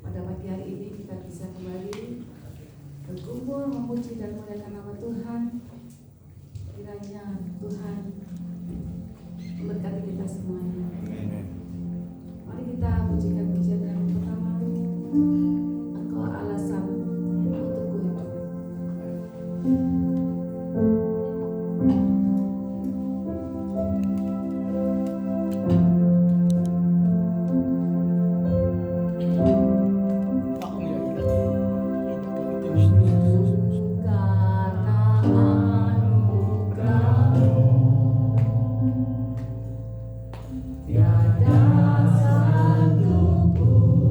pada pagi hari ini kita bisa kembali berkumpul memuji dan memuliakan nama Tuhan. Kiranya Tuhan memberkati kita semuanya. Mari kita pujikan pujian yang pertama. Engkau alasan untukku hidup. Tiada satu pun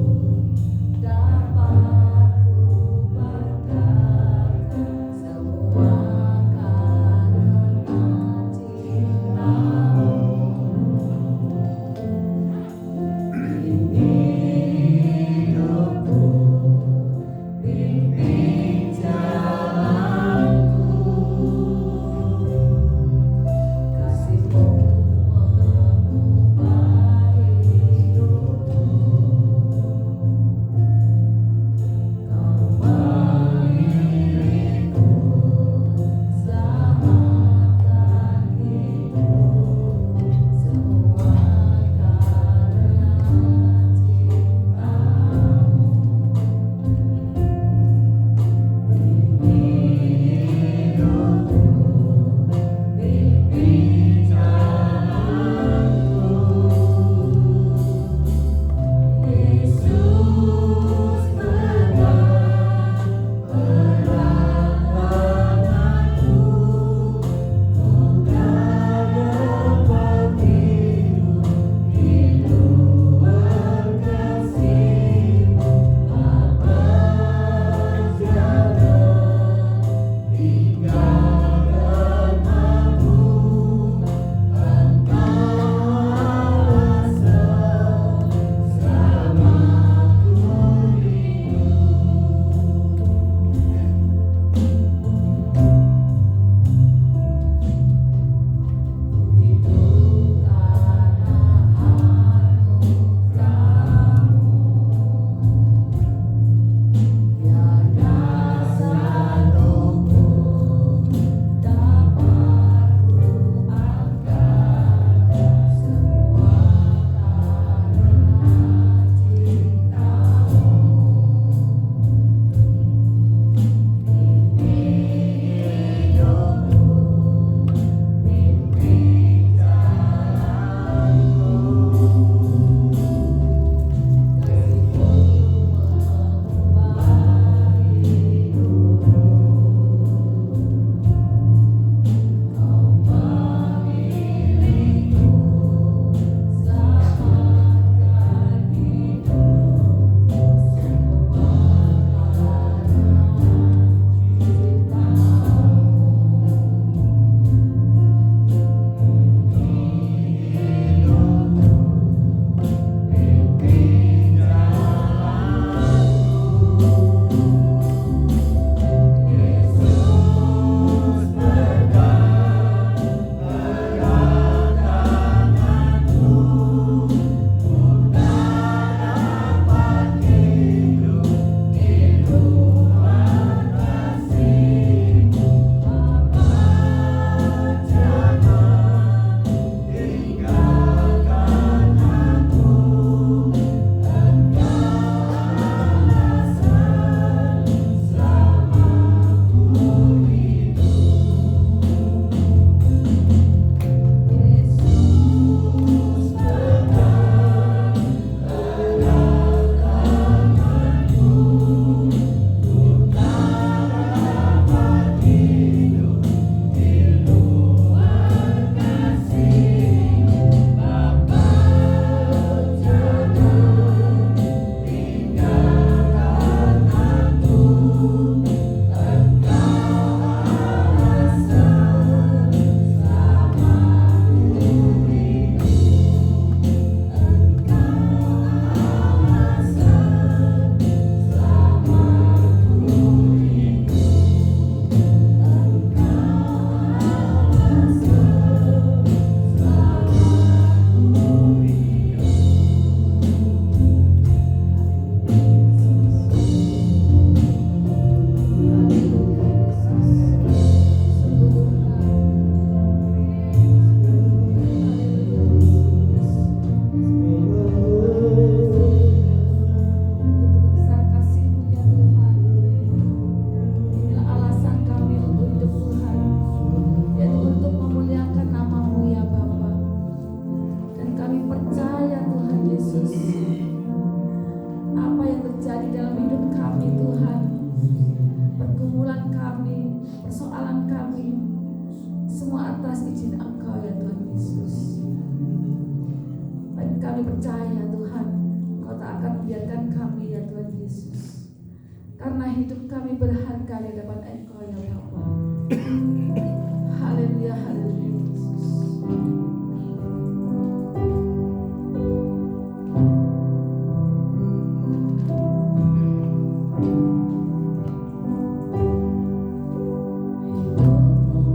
persoalan kami, semua atas izin Engkau ya Tuhan Yesus. Dan kami percaya Tuhan, Engkau tak akan membiarkan kami ya Tuhan Yesus, karena hidup kami berharga di hadapan Engkau ya Bapa. Haleluya, haleluya Yesus. Hidupku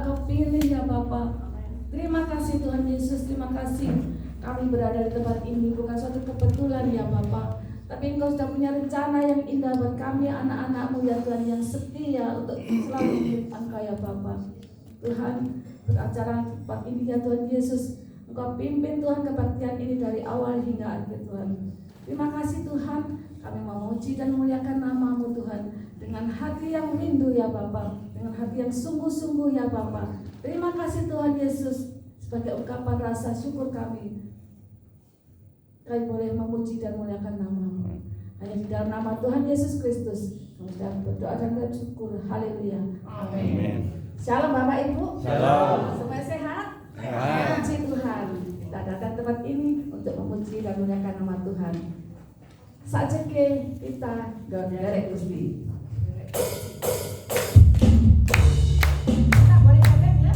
Engkau pilih ya Bapa. Terima kasih Tuhan Yesus, terima kasih kami berada di tempat ini bukan suatu kebetulan ya Bapa, tapi Engkau sudah punya rencana yang indah buat kami anak-anak-Mu ya Tuhan, yang setia untuk selalu mirip Engkau ya Bapa. Tuhan, beracara tempat ini ya Tuhan Yesus, Engkau pimpin Tuhan kebaktian ini dari awal hingga akhir Tuhan. Terima kasih Tuhan, kami memuji dan memuliakan nama-Mu Tuhan dengan hati yang rindu ya Bapa, dengan hati yang sungguh-sungguh ya Bapa. Terima kasih Tuhan Yesus, sebagai ungkapan rasa syukur kami boleh memuji dan memuliakan nama-Mu. Hanya di dalam nama Tuhan Yesus Kristus kami sudah berdoa dan bersyukur. Haleluya. Amin. Shalom Bapak Ibu. Shalom. Semua sehat? Sehat. Puji Tuhan. Kita datang tempat ini untuk memuji dan memuliakan nama Tuhan. Saja kita derek Gusti. Kita boleh pakai ya.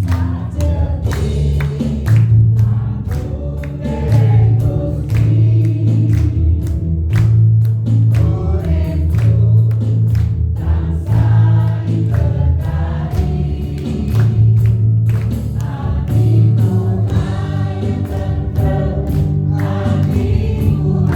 Hatimu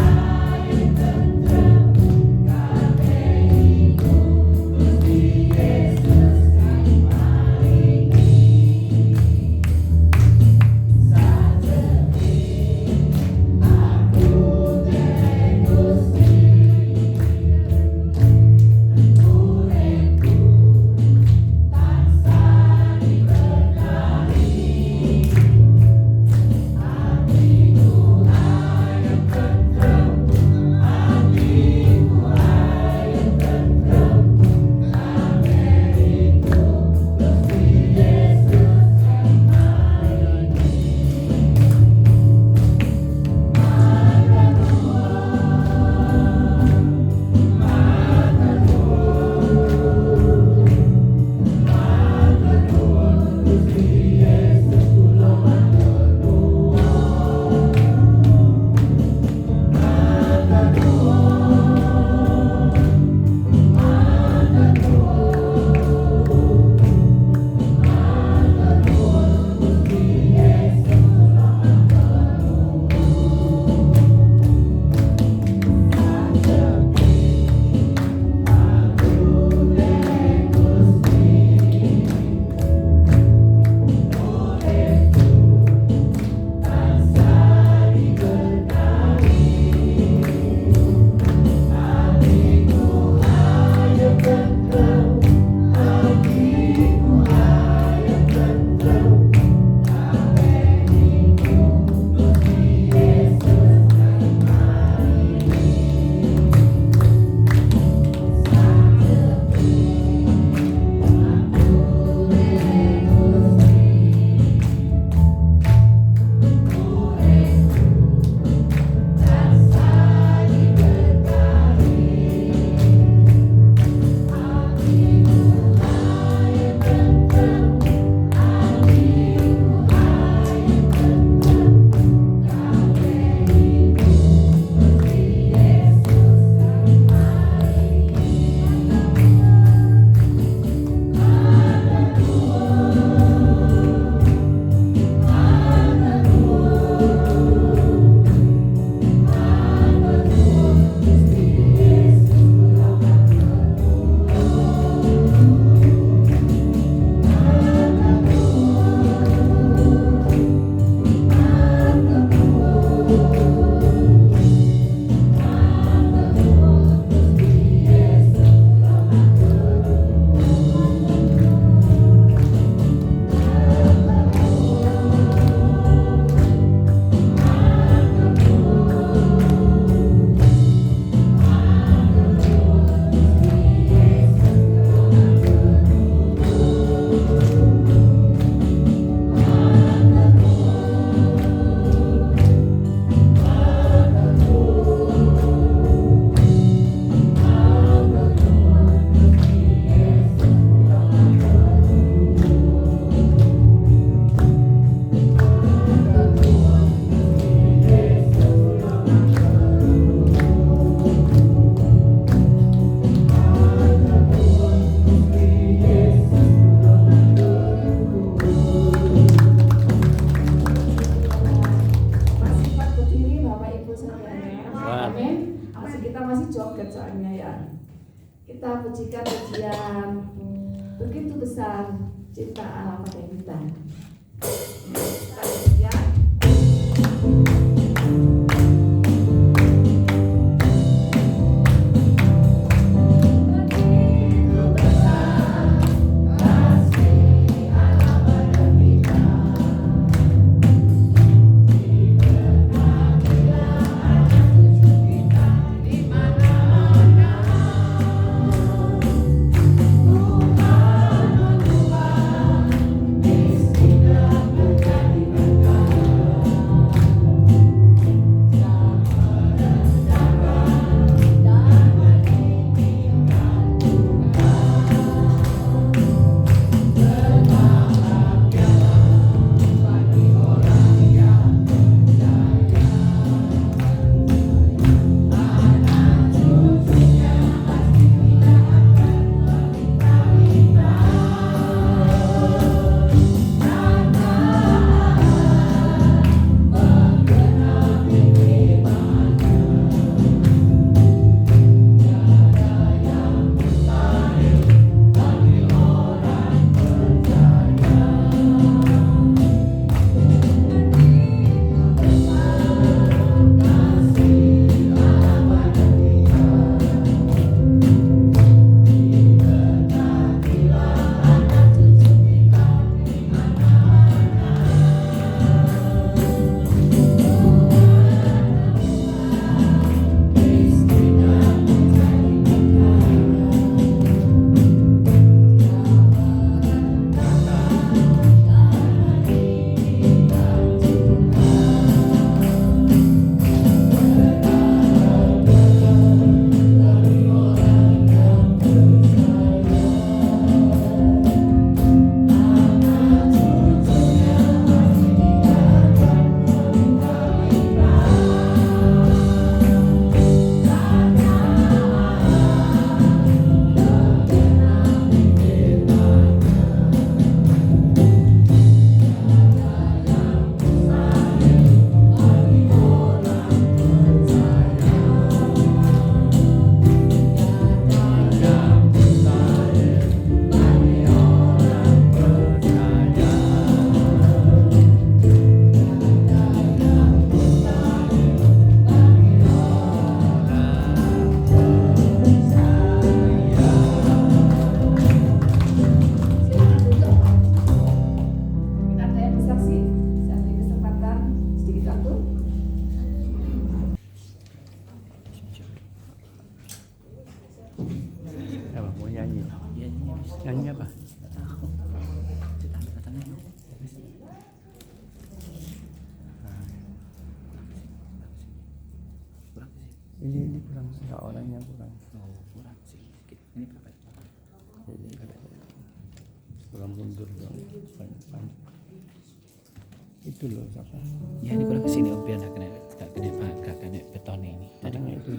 banget soalnya ya. Kita pujikan pujian begitu besar cinta Allah pada kita. Kita pujian. Nyanyi apa? Ini kurang, enggak orangnya kurang. Oh, kurang sedikit. Ini berapa? Kurang mundur dong. Itu loh siapa? Ya ini kurang kesini om biar nggak kena beton ini. Tadi itu.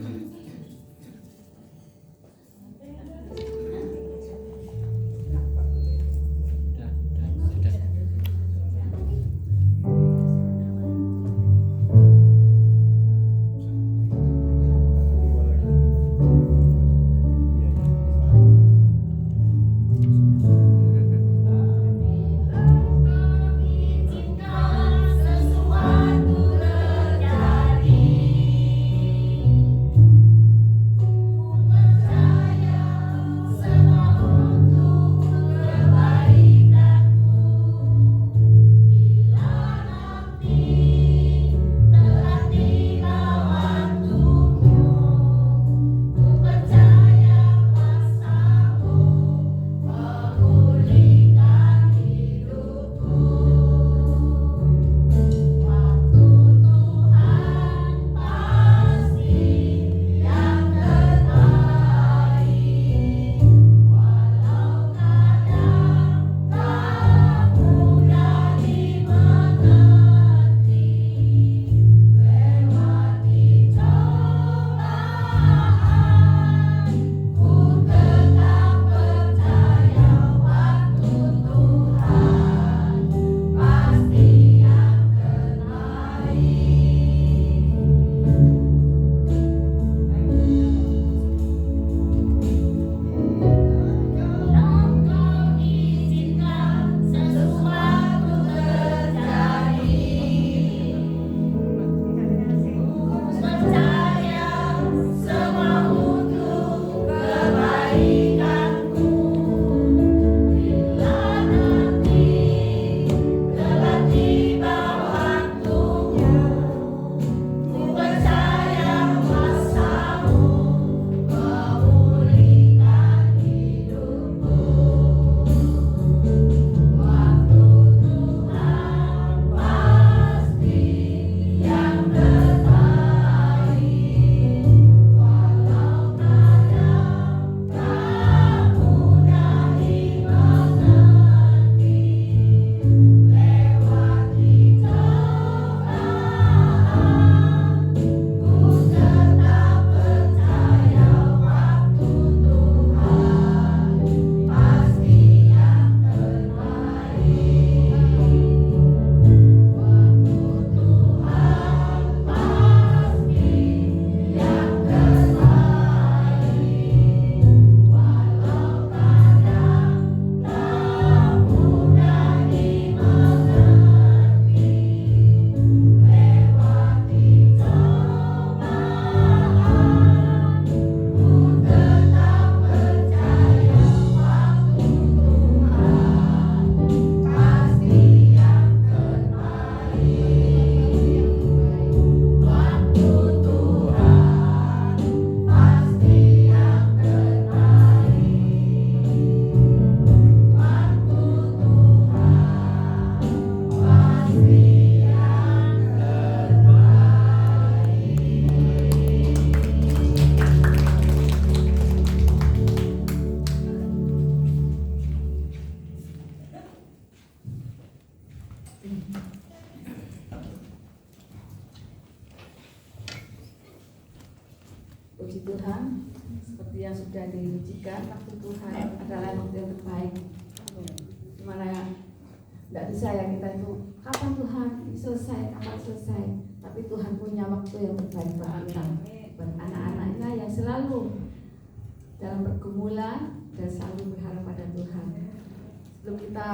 Puji Tuhan, seperti yang sudah diujikan, waktu Tuhan adalah waktu yang terbaik. Dimana tidak bisa ya kita itu kapan Tuhan selesai, kapan selesai. Tapi Tuhan punya waktu yang terbaik buat kita, buat anak-anaknya yang selalu dalam pergumulan dan selalu berharap pada Tuhan. Sebelum kita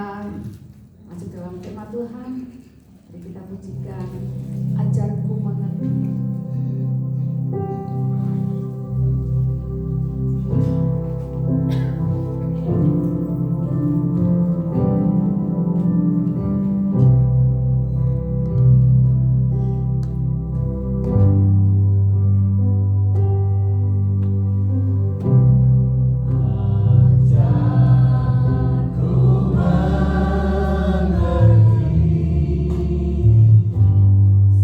masuk dalam tema Tuhan, mari kita pujikan ajarku mengerti.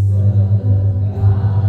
Segala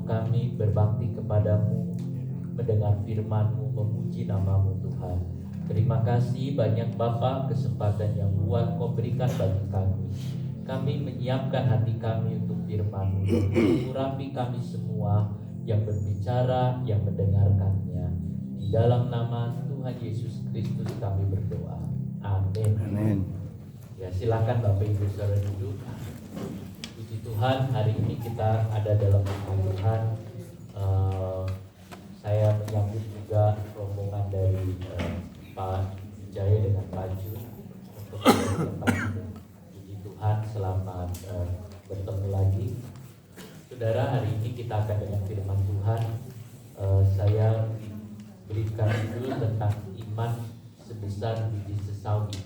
kami berbakti kepadamu, mendengar firman-Mu, memuji nama-Mu Tuhan. Terima kasih banyak Bapa, kesempatan yang luar Kau berikan bagi kami. Kami menyiapkan hati kami untuk firman-Mu, dan mengurapi kami semua yang berbicara, yang mendengarkannya. Di dalam nama Tuhan Yesus Kristus kami berdoa. Amin. Amin. Ya, silakan Bapak Ibu Saudara duduk. Puji Tuhan, hari ini kita ada dalam firman Tuhan. Saya menyambut juga rombongan dari Pak Wijaya dengan Pak Jun untuk menyampaikan. Puji Tuhan, selamat bertemu lagi. Saudara, hari ini kita akan dengan firman Tuhan. Saya berikan dulu tentang iman sebesar biji sesawi.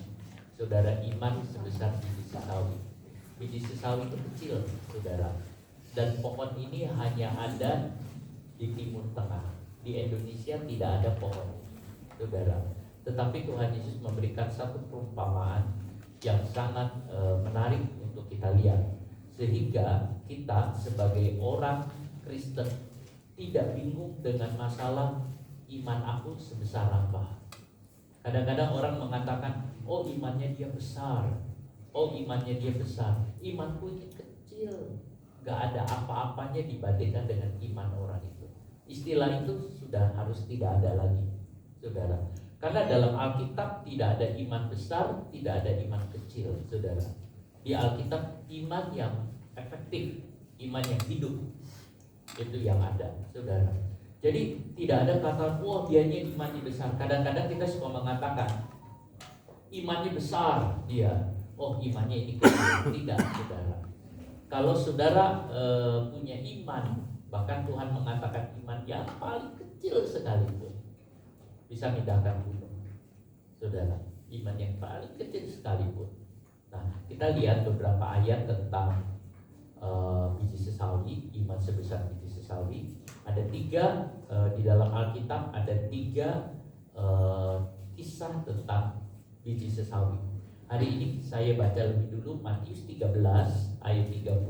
Saudara, iman sebesar biji sesawi. Biji sesawi itu kecil, saudara. Dan pohon ini hanya ada di Timur Tengah. Di Indonesia tidak ada pohon, saudara. Tetapi Tuhan Yesus memberikan satu perumpamaan yang sangat menarik untuk kita lihat, sehingga kita sebagai orang Kristen tidak bingung dengan masalah iman aku sebesar apa. Kadang-kadang orang mengatakan, oh imannya dia besar, oh imannya dia besar. Imanku ini kecil, gak ada apa-apanya dibandingkan dengan iman orang itu. Istilah itu sudah harus tidak ada lagi, saudara. Karena dalam Alkitab tidak ada iman besar, tidak ada iman kecil, saudara. Di Alkitab iman yang efektif, iman yang hidup, itu yang ada, saudara. Jadi tidak ada kata, wah dianya imannya besar. Kadang-kadang kita suka mengatakan imannya besar dia, oh imannya ini kecil. Tidak, saudara. Kalau saudara punya iman, bahkan Tuhan mengatakan iman yang paling kecil sekalipun bisa memindahkan gunung, saudara. Iman yang paling kecil sekalipun. Nah, kita lihat beberapa ayat tentang biji sesawi, iman sebesar biji sesawi. Ada 3 di dalam Alkitab, ada 3 kisah tentang biji sesawi. Hari ini saya baca lebih dulu Matius 13 ayat 31.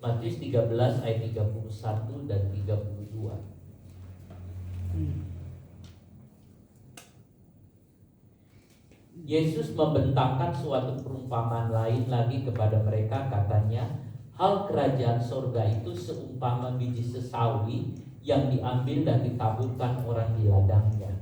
Matius 13 ayat 31 dan 32. Yesus membentangkan suatu perumpamaan lain lagi kepada mereka, katanya, hal kerajaan sorga itu seumpama biji sesawi yang diambil dan ditaburkan orang di ladangnya.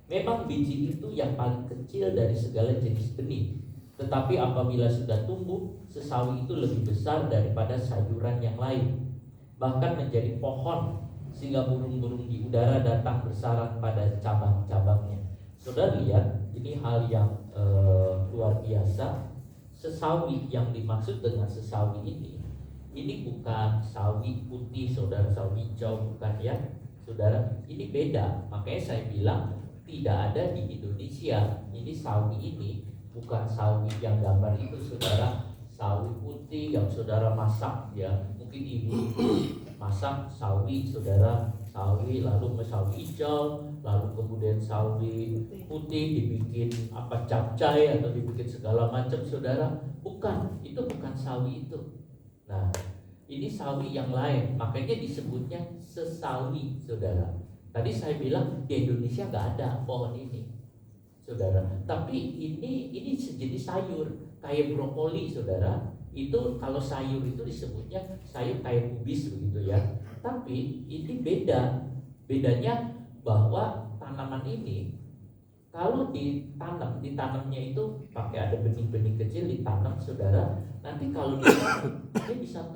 Memang biji itu yang paling kecil dari segala jenis benih, tetapi apabila sudah tumbuh, sesawi itu lebih besar daripada sayuran yang lain, bahkan menjadi pohon, sehingga burung-burung di udara datang bersarang pada cabang-cabangnya. Saudara lihat, ini hal yang luar biasa. Sesawi yang dimaksud dengan sesawi ini bukan sawi putih, saudara, sawi hijau, bukan ya, saudara. Ini beda. Makanya saya bilang tidak ada di Indonesia. Ini sawi ini bukan sawi yang gambar itu, saudara. Sawi putih yang saudara masak ya, mungkin ibu masak sawi, saudara, sawi lalu sawi hijau, lalu kemudian sawi putih dibikin apa, capcay atau dibikin segala macam, saudara. Bukan, itu bukan sawi itu. Nah, ini sawi yang lain, makanya disebutnya sesawi, saudara. Tadi saya bilang di Indonesia nggak ada pohon ini, saudara. Tapi ini sejenis sayur kayak brokoli, saudara. Itu kalau sayur itu disebutnya sayur kayak kubis begitu ya. Tapi ini beda. Bedanya bahwa tanaman ini kalau ditanamnya itu pakai ada benih-benih kecil ditanam, saudara. Nanti kalau dia bisa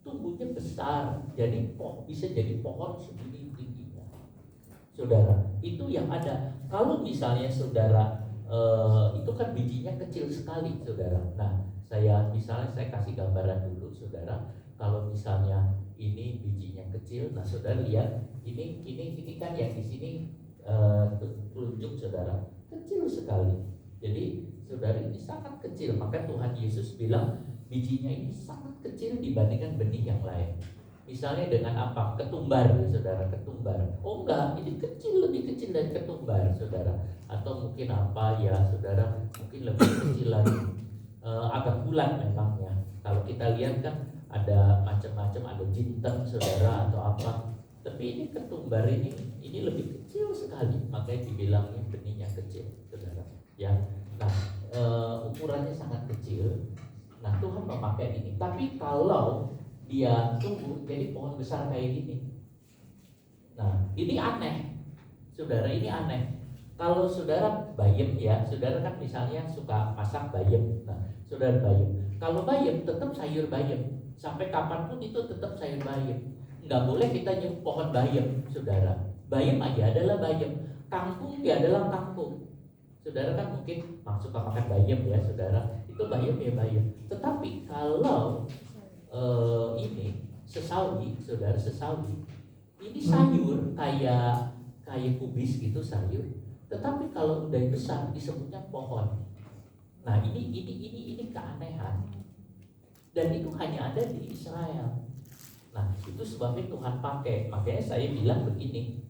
tumbuhnya besar. Jadi bisa jadi pohon segini tingginya, saudara. Itu yang ada. Kalau misalnya saudara itu kan bijinya kecil sekali, saudara. Nah, saya kasih gambaran dulu, saudara. Kalau misalnya ini bijinya kecil, nah saudara lihat ini kan yang di sini telunjuk, saudara, kecil sekali. Jadi saudara, ini sangat kecil. Maka Tuhan Yesus bilang bijinya ini sangat kecil dibandingkan benih yang lain. Misalnya dengan apa? Ketumbar, saudara, ketumbar. Oh enggak, ini kecil, lebih kecil dari ketumbar, saudara. Atau mungkin apa ya, saudara, mungkin lebih kecil lagi. Agak bulat memangnya. Kalau kita lihat kan ada macam-macam, ada jinten saudara atau apa. Tapi ini ketumbar ini lebih kecil sekali, makanya dibilangnya benihnya kecil saudara. Ya, nah ukurannya sangat kecil. Nah Tuhan memakai ini. Tapi kalau dia tumbuh jadi pohon besar kayak gini, nah ini aneh, saudara, ini aneh. Kalau saudara bayam ya, saudara kan misalnya suka masak bayam. Nah, saudara bayam. Kalau bayam tetap sayur bayam. Sampai kapanpun itu tetap sayur bayam. Nggak boleh kita nyebut pohon bayam, saudara. Bayam aja adalah bayam. Kangkung dia adalah kangkung. Saudara kan mungkin suka makan bayam ya, saudara. Itu bayam ya bayam. Tetapi kalau ini sesawi, saudara, sesawi. Ini sayur kayak kubis gitu sayur. Tetapi kalau udah besar disebutnya pohon. Nah ini keanehan. Dan itu hanya ada di Israel. Nah itu sebabnya Tuhan pakai. Makanya saya bilang begini.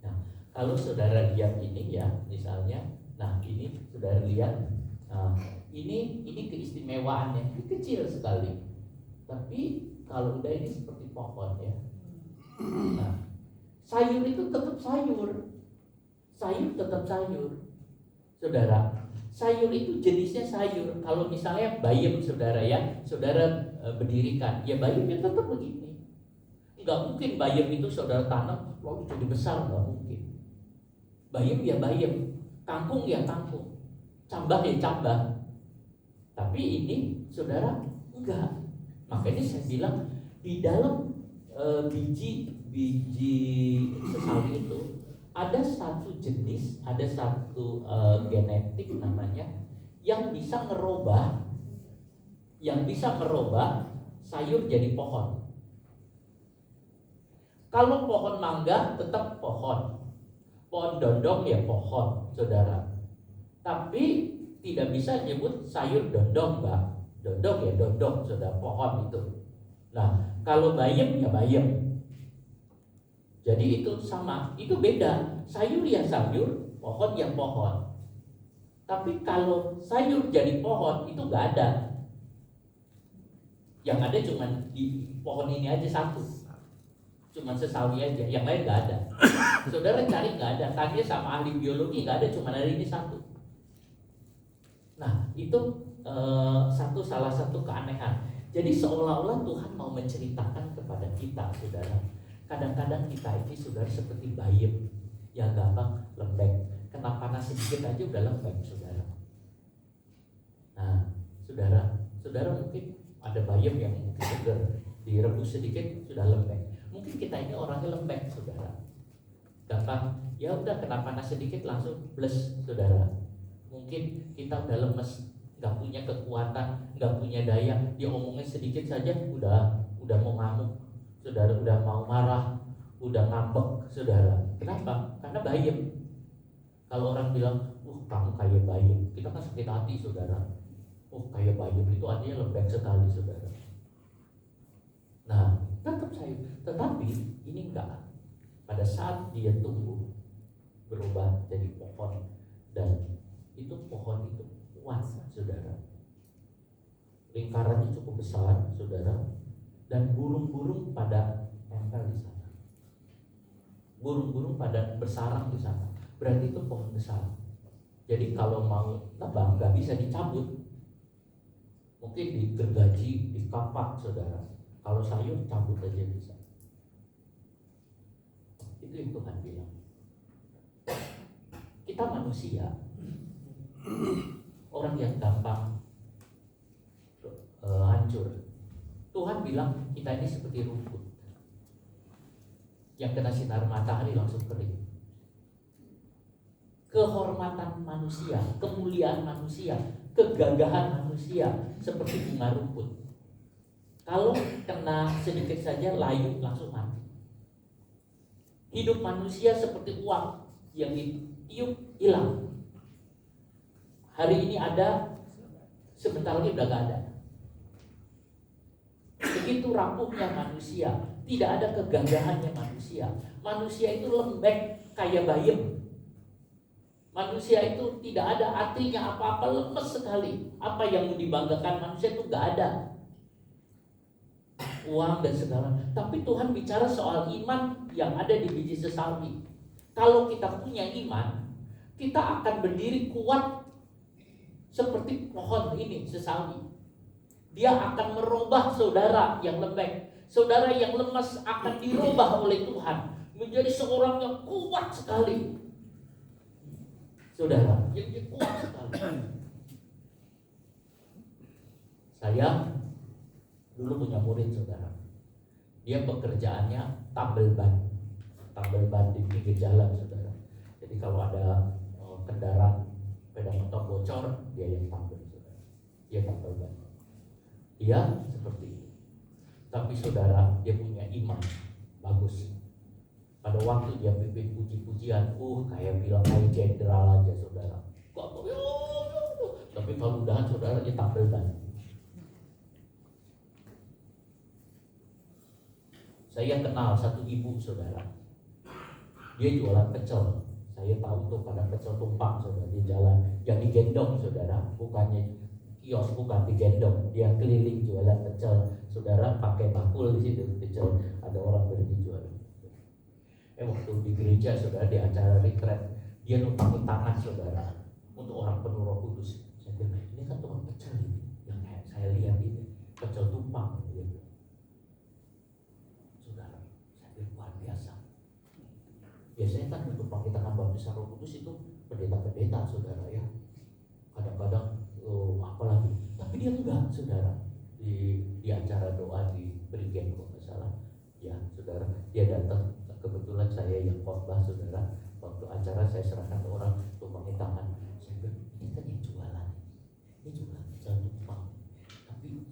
Nah kalau saudara lihat ini ya, misalnya, nah ini saudara lihat, nah, ini keistimewaannya, ini kecil sekali. Tapi kalau udah ini seperti pohon ya. Nah sayur itu tetap sayur. Sayur tetap sayur, saudara. Sayur itu jenisnya sayur. Kalau misalnya bayam, saudara ya, saudara berdirikan, ya bayamnya tetap begini. Enggak mungkin bayam itu saudara tanam lalu jadi besar, enggak mungkin. Bayam ya bayam, kangkung ya kangkung, cambah ya cambah. Tapi ini saudara enggak. Makanya saya bilang di dalam biji sesawi itu ada satu jenis, ada satu genetik namanya yang bisa merubah sayur jadi pohon. Kalau pohon mangga tetap pohon dondong ya pohon, saudara. Tapi tidak bisa nyebut sayur dondong, Mbak. Dondong ya dondong, saudara, pohon itu. Nah, kalau bayam ya bayam. Jadi itu sama, itu beda. Sayur ya sayur, pohon ya pohon. Tapi kalau sayur jadi pohon itu gak ada. Yang ada cuma di pohon ini aja satu, cuma sesawi aja, yang lain gak ada. Saudara cari gak ada, tanya sama ahli biologi gak ada, cuma ada ini satu. Nah itu salah satu keanehan. Jadi seolah-olah Tuhan mau menceritakan kepada kita, saudara. Kadang-kadang kita ini, saudara, seperti bayam yang gampang lembek. Kena panas sedikit aja udah lembek, saudara. Nah, saudara mungkin ada bayam yang mungkin segar, direbus sedikit sudah lembek. Mungkin kita ini orangnya lembek, saudara. Gampang, ya udah kena panas sedikit langsung bles, saudara. Mungkin kita udah lemes, nggak punya kekuatan, nggak punya daya. Dia ngomongnya sedikit saja udah mau ngamuk. Saudara, udah mau marah, udah ngambek, saudara. Kenapa? Karena bayam. Kalau orang bilang, kamu kayak bayam, kita kan sakit hati, saudara. Kayak bayam itu artinya lembek sekali, saudara. Nah, tetap sayur. Tetapi ini enggak. Pada saat dia tumbuh, berubah jadi pohon, dan itu pohon itu kuat, saudara. Lingkarannya cukup besar, saudara. Dan burung-burung pada tempel di sana. Burung-burung pada bersarang di sana. Berarti itu pohon besar. Jadi kalau mau tebang nggak bisa dicabut. Mungkin digergaji, dikapak, saudara. Kalau sayur cabut aja bisa. Itu yang Tuhan bilang. Kita manusia, orang yang gampang hancur. Tuhan bilang kita ini seperti rumput yang kena sinar matahari langsung kering. Kehormatan manusia, kemuliaan manusia, kegagahan manusia seperti bunga rumput. Kalau kena sedikit saja layu langsung mati. Hidup manusia seperti uang yang ditiup hilang. Hari ini ada, sebentar lagi udah gak ada. Begitu rapuhnya manusia, tidak ada kegagahannya manusia. Manusia itu lembek kayak bayam. Manusia itu tidak ada artinya apa-apa, lemes sekali. Apa yang mau dibanggakan manusia itu gak ada. uang dan segala. Tapi Tuhan bicara soal iman yang ada di biji sesawi. Kalau kita punya iman, kita akan berdiri kuat seperti pohon ini sesawi. Dia akan merubah saudara yang lembek, saudara yang lemas akan dirubah oleh Tuhan menjadi seorang yang kuat sekali. Saudara, yang kuat sekali. Saya dulu punya murid, saudara. Dia pekerjaannya tambel ban di pinggir jalan, saudara. Jadi kalau ada kendaraan sepeda motor bocor, dia yang tambel, saudara. Dia tambel ban. Dia seperti itu. Tapi saudara, dia punya iman bagus. Pada waktu dia pimpin puji-pujian, kayak bilang kayak jenderal aja, saudara. Tapi kalau udahan saudara, dia tampil ban. Saya kenal satu ibu, saudara. Dia jualan pecel. Saya tahu tuh kadang pecel tumpang, saudara, di jalan. Yang digendong, saudara, bukannya kios, bukan digendong. Dia keliling jualan pecel, saudara, pakai bakul di situ pecel. Ada orang berhenti jual. Waktu di gereja, saudara, di acara retret, dia numpangin tanah, saudara, untuk orang penuh Roh Kudus. Saya bilang, ini kan tukang pecel ini, yang kayak saya lihat ini pecel tumpang, gitu. Saudara, saya bilang luar biasa. Biasanya kan untuk pakai tangan baptisan Roh Kudus itu pendeta-pendeta, saudara, ya. Kadang-kadang apalagi, tapi dia enggak, saudara. Di acara doa di Berigen, kalau nggak salah, ya, saudara, dia datang. Kebetulan saya yang khotbah, saudara. Waktu acara saya serahkan ke orang tumpangin tangan. Saya bilang, ini kan yang jualan, ini jualan pecel tumpang. Tapi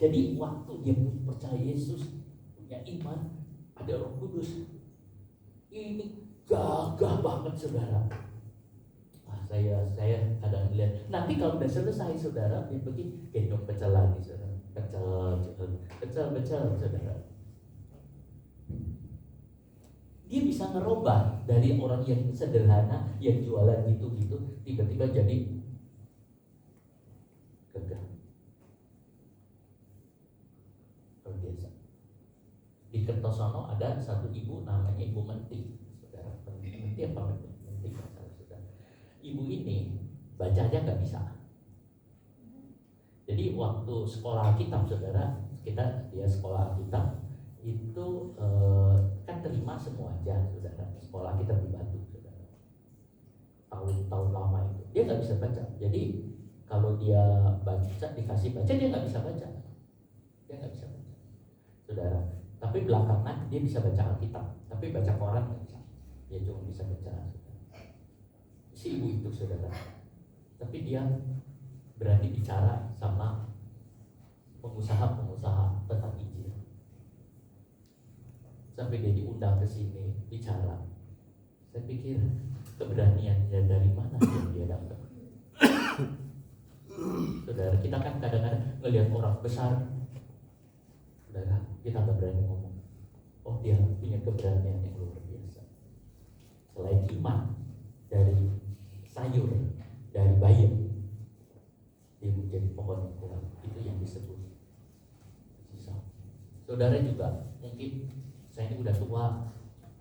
jadi waktu dia percaya Yesus, punya iman, ada Roh Kudus, ini gagah banget, saudara. Saya kadang lihat. Nanti kalau udah selesai, saudara, dia pergi gendong pecel lagi, saudara. Pecel, saudara. Dia bisa ngerubah dari orang yang sederhana, yang jualan gitu-gitu, tiba-tiba jadi gagah. Luar biasa. Di Kertosono ada satu ibu namanya Ibu Menti, saudara. Menti apa Menti, saudara. Ibu ini baca aja nggak bisa. Jadi waktu sekolah Alkitab, saudara, dia sekolah Alkitab itu kan terima semua aja, saudara. Sekolah kita di Batu, saudara. Tahun lama itu dia nggak bisa baca. Jadi kalau dia baca, dikasih baca, dia nggak bisa baca. Dia nggak bisa baca, saudara. Tapi belakangan dia bisa baca Alkitab, tapi baca koran nggak bisa. Dia cuma bisa baca, saudara. Si ibu itu, saudara. Tapi dia berani bicara sama pengusaha-pengusaha tentang Injil. Sampai dia diundang ke sini bicara. Saya pikir keberaniannya dari mana dia dapat. Saudara, kita kan kadang-kadang ngelihat orang besar, saudara, kita nggak berani ngomong. Oh, dia punya keberanian yang luar biasa. Selain iman dari sayur, dari bayam, dia menjadi pohon yang kuat. Itu yang disebut sisa. Saudara juga mungkin, saya ini udah tua,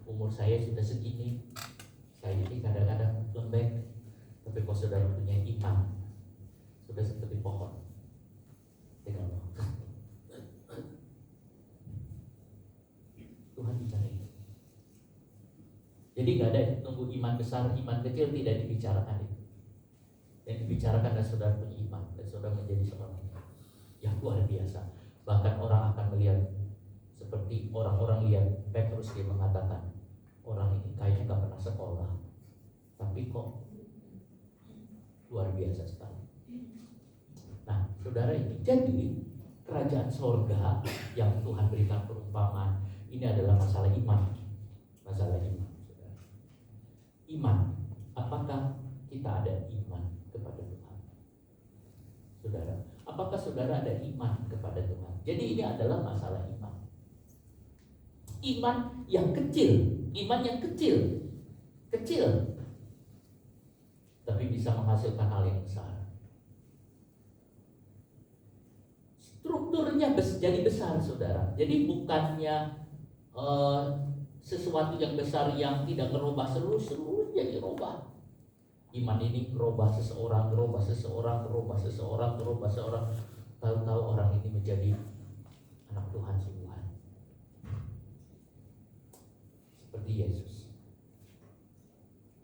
umur saya sudah segini, saya ini kadang-kadang lembek. Tapi kalau saudara punya iman, sudah seperti pohon. Tuhan bicara itu. Jadi nggak ada tunggu iman besar, iman kecil, tidak dibicarakan itu. Yang dibicarakan adalah saudara punya iman dan saudara menjadi seorang yang luar biasa. Bahkan orang akan melihat seperti orang-orang lihat Petrus, dia mengatakan, orang ini kayaknya nggak pernah sekolah, tapi kok luar biasa sekali. Nah, saudara, ini jadi kerajaan sorga yang Tuhan berikan perumpamaan ini adalah masalah iman. Masalah iman, saudara. Iman, apakah kita ada iman kepada Tuhan? Saudara, apakah saudara ada iman kepada Tuhan? Jadi ini adalah masalah iman. Iman yang kecil, tapi bisa menghasilkan hal yang besar. kulturnya jadi besar, saudara. Jadi bukannya sesuatu yang besar yang tidak merubah seluruh jadi rubah. Iman ini merubah seseorang. Tahu-tahu orang ini menjadi anak Tuhan sungguhan. Seperti Yesus.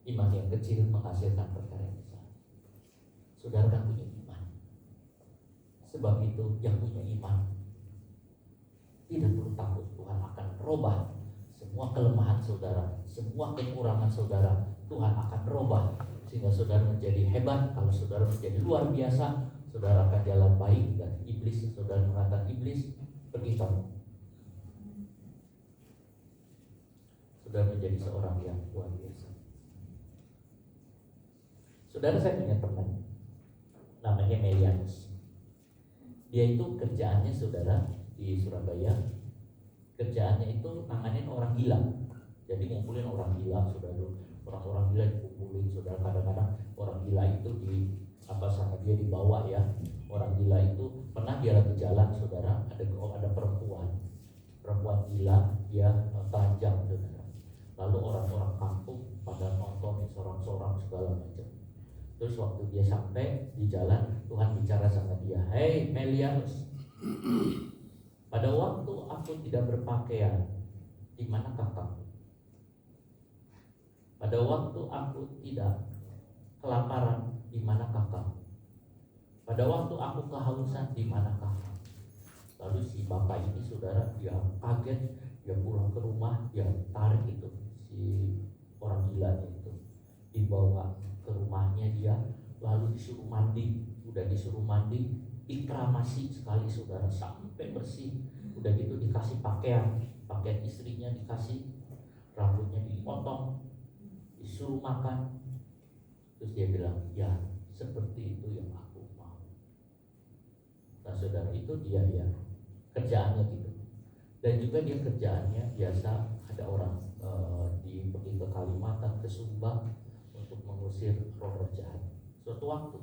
Iman yang kecil menghasilkan perkara yang besar. Saudara kan punya iman. Sebab itu yang punya iman tidak perlu takut Tuhan akan merubah semua kelemahan saudara, semua kekurangan saudara. Tuhan akan merubah sehingga saudara menjadi hebat. Kalau saudara menjadi luar biasa, saudara akan jalan baik. Dan iblis, saudara mengatakan, iblis pergi kamu. Saudara menjadi seorang yang luar biasa. Saudara, saya punya teman namanya Melianus. Dia itu kerjaannya, saudara, di Surabaya, kerjaannya itu nanganin orang gila. Jadi ngumpulin orang gila, saudara. Orang-orang gila dikumpulin, saudara. Kadang-kadang orang gila itu sama dia dibawa ya. Orang gila itu pernah dia lagi jalan, saudara, ada perempuan gila, dia telanjang, saudara. Lalu orang-orang kampung pada nontonin sorak-sorak segala macam. Terus waktu dia sampai di jalan, Tuhan bicara sama dia, "Hei Melianus, pada waktu aku tidak berpakaian, di manakah kamu? Pada waktu aku tidak kelaparan, di manakah kamu? Pada waktu aku kehausan, di manakah kamu?" Lalu si bapak ini, saudara, dia kaget, dia pulang ke rumah, dia tarik itu si orang gilanya itu, dibawa ke rumahnya dia, lalu disuruh mandi. Udah disuruh mandi, dikramasi sekali, saudara, sampai bersih. Udah gitu dikasih pakaian istrinya dikasih, rambutnya dipotong, disuruh makan. Terus dia bilang, "Ya, seperti itu yang aku mau." Nah, saudara, itu dia ya kerjaannya gitu. Dan juga dia kerjaannya biasa, ada orang pergi ke Kalimantan, ke Sumba untuk mengusir roh jahat. Suatu waktu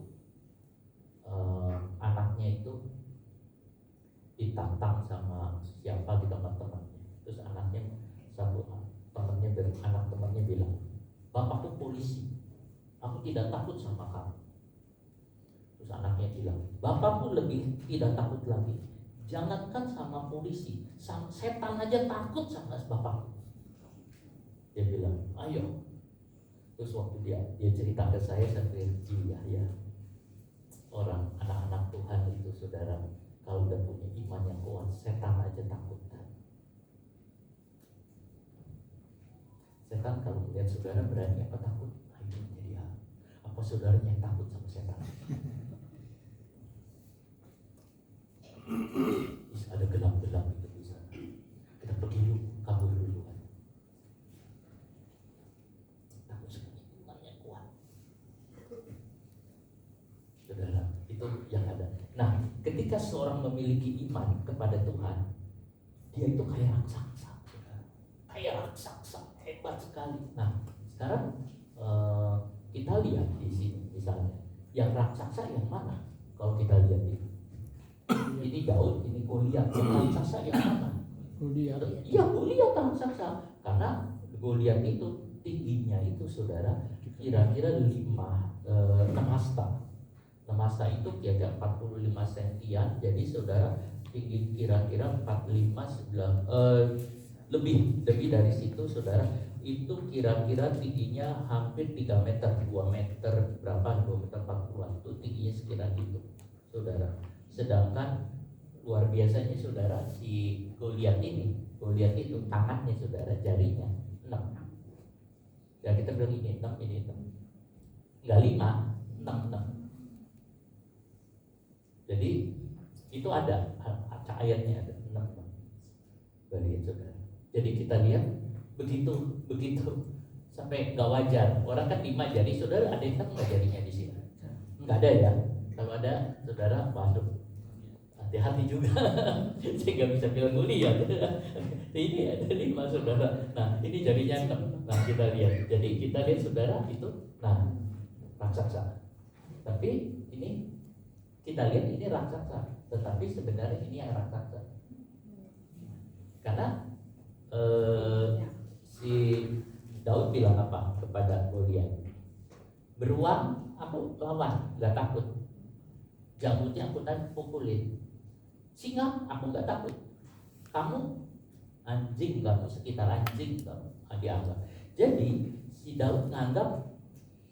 anaknya itu ditantang sama siapa di teman-temannya. Terus anak temannya bilang, "Bapakku polisi, aku tidak takut sama kamu." Terus anaknya bilang, "Bapakku lebih tidak takut lagi. Jangankan sama polisi, sama setan aja takut sama bapakku." Dia bilang, "Ayo." Terus waktu dia cerita ke saya bilang, "Iya ya, orang anak-anak Tuhan itu, saudara, kalau udah punya iman yang kuat, setan aja takut." Setan kalau melihat saudara berani apa takut? Ayo jadi apa saudaranya yang takut sama setan? Bisa ada gelap-gelap itu bisa. Kita pergi dulu, kabur dulu kan. Takut seperti imannya kuat. Saudara, itu yang ada. Nah, ketika seorang memiliki iman kepada Tuhan, dia itu kayak raksasa, kayak raksasa, hebat sekali. Nah, sekarang kita lihat di sini misalnya, yang raksasa yang mana? Kalau kita lihat ini Daud, ini Goliat, yang raksasa yang mana? Iya, Goliat raksasa. Karena Goliat itu tingginya itu, saudara, kira-kira 6 hasta. 6 hasta itu kira-kira 45 sentian. Jadi saudara, tinggi kira-kira 45 lebih dari situ, saudara. Itu kira-kira tingginya hampir 3 meter, 2 meter berapa, 2 meter 40-an. Itu tingginya sekitar itu, saudara. Sedangkan luar biasanya, saudara, si Goliat itu tangannya, saudara, jarinya 6. Dan kita bilang ini 6, ini 6. Enggak 5, 6. Jadi itu ada ayatnya, ada 6. Goliat, saudara. Jadi kita lihat begitu sampai nggak wajar. Orang kan 5 jari, saudara, ada yang nggak jarinya di sini? Nggak ada ya. Kalau ada, saudara, waduh, hati-hati juga. Saya nggak bisa bilang Goliat. Ini ada 5, saudara. Nah, ini jarinya 6. Nah, kita lihat. Jadi kita lihat, saudara, itu, nah, raksasa. Tapi ini kita lihat ini raksasa, tetapi tapi sebenarnya ini yang raksasa. Karena si Daud bilang apa kepada Goliat? Beruang aku lawan, nggak takut. Jamutnya aku tadi pukulin. Singa aku nggak takut. Kamu anjing, kamu sekitar anjing kamu dianggap. Jadi si Daud nganggap,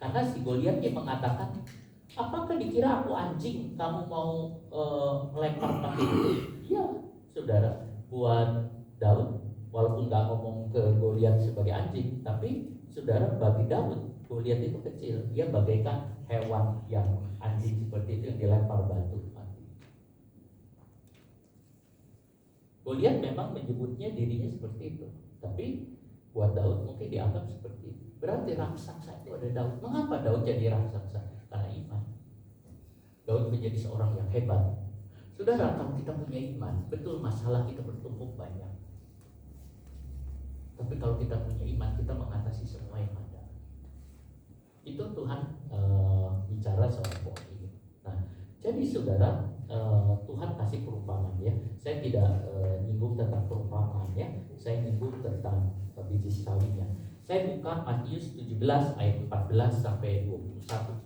karena si Goliat dia mengatakan, apakah dikira aku anjing kamu mau melempar pakai itu? Iya, saudara, buat Daud walaupun nggak ngomong ke Goliat sebagai anjing, tapi saudara bagi Daud Goliat itu kecil, dia bagaikan hewan yang anjing seperti itu yang dilempar batu. Goliat memang menyebutnya dirinya seperti itu, tapi buat Daud mungkin dianggap seperti itu. Berarti raksasa itu ada Daud. Mengapa Daud jadi raksasa? Karena iman. Daud menjadi seorang yang hebat. Saudara, kalau kita punya iman, betul masalah kita bertumpuk banyak. Tapi kalau kita punya iman, kita mengatasi semua yang ada. Itu Tuhan bicara soal poin ini. Nah, jadi saudara, Tuhan kasih perumpamaan ya. Saya tidak nyinggung tentang perumpamaannya, saya nyinggung tentang biji sawinya. Saya buka Matius 17 ayat 14 sampai 21.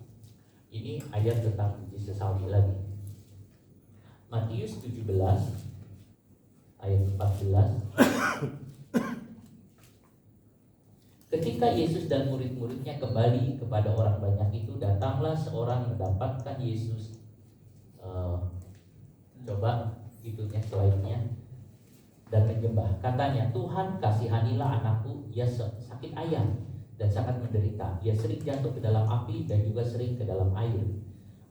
Ini ayat tentang biji sesawi lagi. Matius 17 ayat 14. Ketika Yesus dan murid-muridnya kembali kepada orang banyak itu, datanglah seorang mendapatkan Yesus. Coba itunya slide-nya. Dan menyembah. Katanya, Tuhan kasihanilah anakku, ia sakit ayam dan sangat menderita. Ia sering jatuh ke dalam api dan juga sering ke dalam air.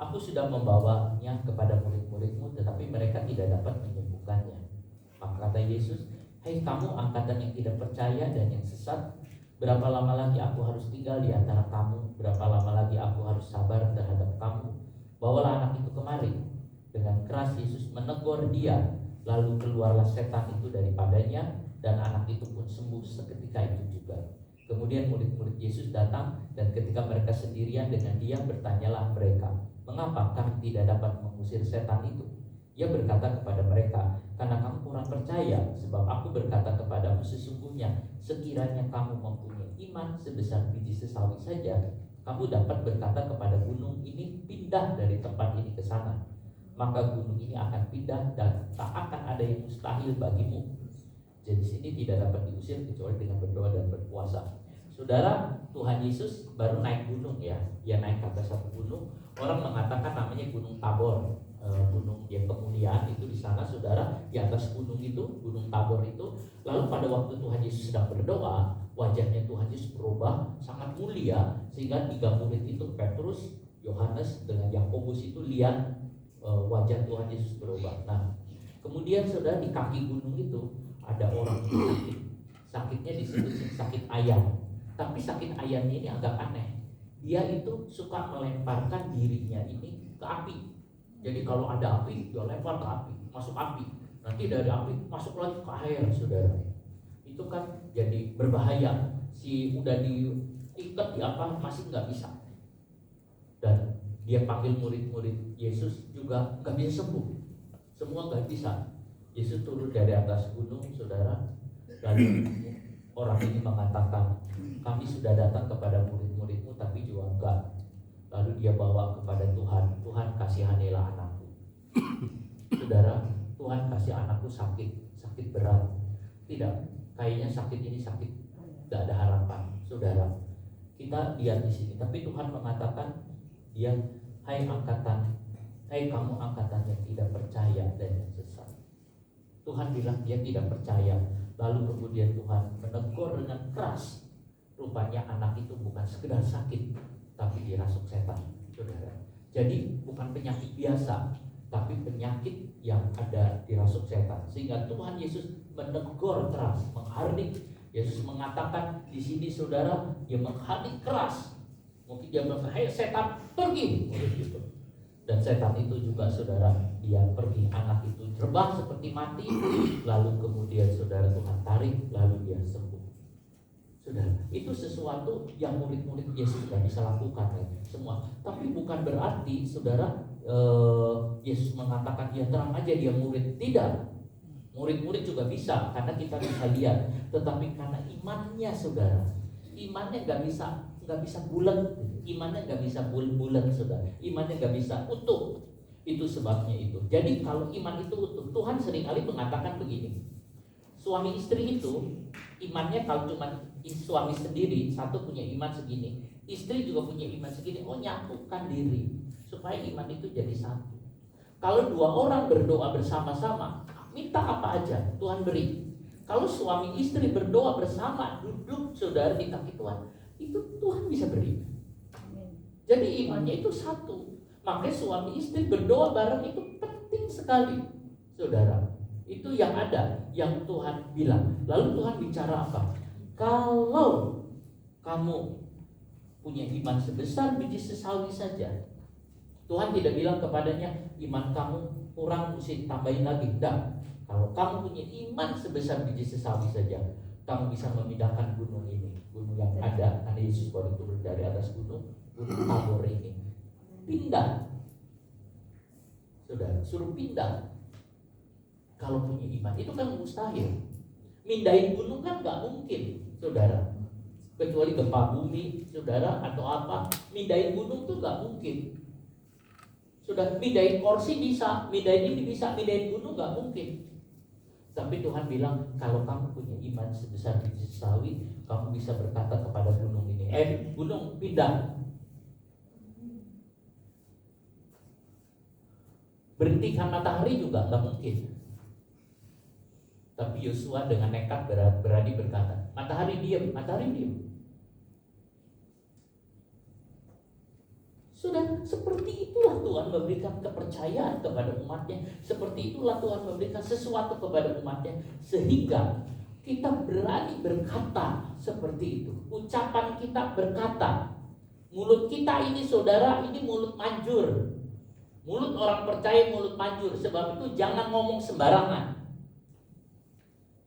Aku sudah membawanya kepada murid-muridmu, tetapi mereka tidak dapat menyembuhkannya. Maka kata Yesus, hai kamu angkatan yang tidak percaya dan yang sesat, berapa lama lagi aku harus tinggal di antara kamu? Berapa lama lagi aku harus sabar terhadap kamu? Bawalah anak itu kemari. Dengan keras Yesus menegur dia. Lalu keluarlah setan itu daripadanya, dan anak itu pun sembuh seketika itu juga. Kemudian murid-murid Yesus datang, dan ketika mereka sendirian dengan dia, bertanyalah mereka, mengapa kami tidak dapat mengusir setan itu? Ia berkata kepada mereka, karena kamu kurang percaya, sebab aku berkata kepadamu sesungguhnya, sekiranya kamu mempunyai iman sebesar biji sesawi saja, kamu dapat berkata kepada gunung ini, pindah dari tempat ini ke sana. Maka gunung ini akan pindah dan tak akan ada yang mustahil bagimu. Jadi sini tidak dapat diusir kecuali dengan berdoa dan berpuasa. Saudara, Tuhan Yesus baru naik gunung ya. Dia naik ke atas satu gunung. Orang mengatakan namanya Gunung Tabor. Gunung yang kemuliaan itu di sana, saudara. Di atas gunung itu, Gunung Tabor itu. Lalu pada waktu Tuhan Yesus sedang berdoa, wajahnya Tuhan Yesus berubah sangat mulia, sehingga 3 murid itu, Petrus, Yohanes dengan Yakobus itu lihat wajah Tuhan Yesus berubah. Nah, kemudian saudara, di kaki gunung itu ada orang yang sakit. Sakitnya disebut sakit ayam. Tapi sakit ayamnya ini agak aneh. Dia itu suka melemparkan dirinya ini ke api. Jadi kalau ada api, dia lempar ke api, masuk api. Nanti dari api masuk lagi ke air, saudara. Itu kan jadi berbahaya. Si udah diikat di apa masih nggak bisa. Dan dia panggil murid-murid Yesus juga nggak bisa sembuh. Semua nggak bisa. Yesus turun dari atas gunung, saudara. Lalu orang ini mengatakan, kami sudah datang kepada murid-muridmu tapi juga enggak. Lalu dia bawa kepada Tuhan. Tuhan kasihanilah anakku. Saudara, Tuhan kasih anakku sakit berat. Tidak, kayaknya sakit ini sakit tidak ada harapan. Saudara, kita lihat di sini. Tapi Tuhan mengatakan, dia, hai kamu angkatan yang tidak percaya dan yang sesat. Tuhan bilang dia tidak percaya. Lalu kemudian Tuhan menegur dengan keras. Rupanya anak itu bukan sekedar sakit, tapi dirasuk setan, saudara. Jadi bukan penyakit biasa, tapi penyakit yang ada dirasuk setan. Sehingga Tuhan Yesus menegur keras, menghardik. Yesus mengatakan di sini, saudara, dia menghardik keras. Mungkin dia bilang, hai setan, pergi, gitu. Dan setan itu juga, saudara, dia pergi. Anak itu rebah seperti mati. Lalu kemudian, saudara, Tuhan tarik, lalu dia sembuh. Saudara, itu sesuatu yang murid-murid Yesus tidak bisa lakukan semua. Tapi bukan berarti, saudara, Yesus mengatakan ya terang aja dia murid. Tidak, murid-murid juga bisa karena kita bisa lihat. Tetapi karena imannya saudara, imannya nggak bisa bulat, imannya nggak bisa bulat saudara, imannya nggak bisa utuh. Itu sebabnya itu. Jadi kalau iman itu utuh, Tuhan seringkali mengatakan begini, suami istri itu imannya kalau cuma suami sendiri satu punya iman segini, istri juga punya iman segini, nyatukan diri supaya iman itu jadi satu. Kalau dua orang berdoa bersama-sama, minta apa aja Tuhan beri. Kalau suami istri berdoa bersama, duduk saudara di kaki Tuhan, itu Tuhan bisa beri. Jadi imannya itu satu. Makanya suami istri berdoa bareng itu penting sekali saudara. Itu yang ada, yang Tuhan bilang. Lalu Tuhan bicara apa? Kalau kamu punya iman sebesar biji sesawi saja, Tuhan tidak bilang kepadanya iman kamu kurang mesti tambahin lagi. Enggak. Kalau kamu punya iman sebesar biji sesawi saja, kamu bisa memindahkan gunung ini, gunung yang ada. Karena Yesus baru turun dari atas gunung Tabor ini. Pindah, saudara, suruh pindah. Kalau punya iman itu kan mustahil. Mindahin gunung kan nggak mungkin, saudara. Kecuali gempa bumi, saudara, atau apa. Mindahin gunung tuh nggak mungkin. Sudah mindahin kursi bisa, mindahin ini bisa, mindahin gunung nggak mungkin. Tapi Tuhan bilang kalau kamu punya iman sebesar biji sawi, kamu bisa berkata kepada gunung ini, gunung pindah. Berhentikan matahari juga nggak mungkin. Tapi Yosua dengan nekat berani berkata, matahari diam, matahari diam. Sudah seperti itulah Tuhan memberikan kepercayaan kepada umatnya. Seperti itulah Tuhan memberikan sesuatu kepada umatnya. Sehingga kita berani berkata seperti itu. Ucapan kita berkata. Mulut kita ini saudara, ini mulut manjur. Mulut orang percaya mulut manjur. Sebab itu jangan ngomong sembarangan.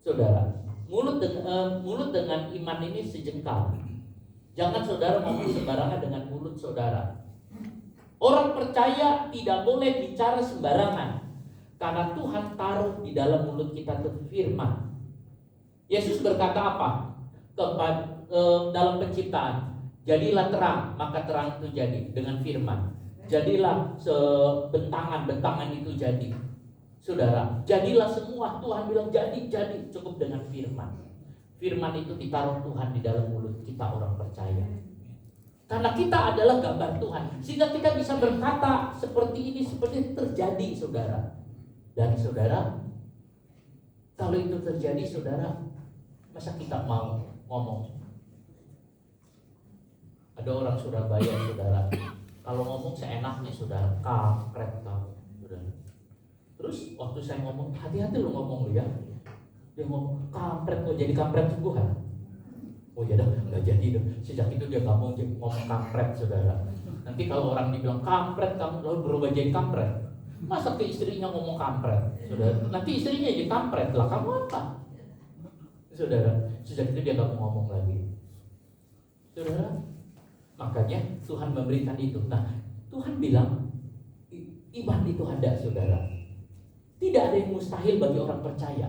Saudara, mulut dengan iman ini sejengkal. Jangan saudara ngomong sembarangan dengan mulut saudara. Orang percaya tidak boleh bicara sembarangan. Karena Tuhan taruh di dalam mulut kita itu firman. Yesus berkata apa? Dalam penciptaan, jadilah terang, maka terang itu jadi dengan firman. Jadilah bentangan itu jadi. Saudara, jadilah semua. Tuhan bilang jadi cukup dengan firman. Firman itu ditaruh Tuhan di dalam mulut kita orang percaya. Karena kita adalah gambar Tuhan, sehingga kita bisa berkata seperti ini, seperti terjadi, saudara. Dan saudara, kalau itu terjadi, saudara, masa kita mau ngomong? Ada orang Surabaya, saudara, kalau ngomong seenaknya, saudara, kampret kamu, saudara. Terus waktu saya ngomong, hati-hati lo ngomong lo ya. Dia ngomong, kampret, mau jadi kampret sungguhan. Oh ya dah, nggak jadi dah. Sejak itu dia nggak mau ngomong kampret, saudara. Nanti kalau orang dibilang kampret, kamu lalu berubah jadi kampret. Masa ke istrinya ngomong kampret, saudara? Nanti istrinya jadi kampret, lah kamu apa? Saudara, sejak itu dia nggak mau ngomong lagi, saudara. Makanya Tuhan memberikan itu. Nah, Tuhan bilang iman itu ada, saudara. Tidak ada yang mustahil bagi orang percaya.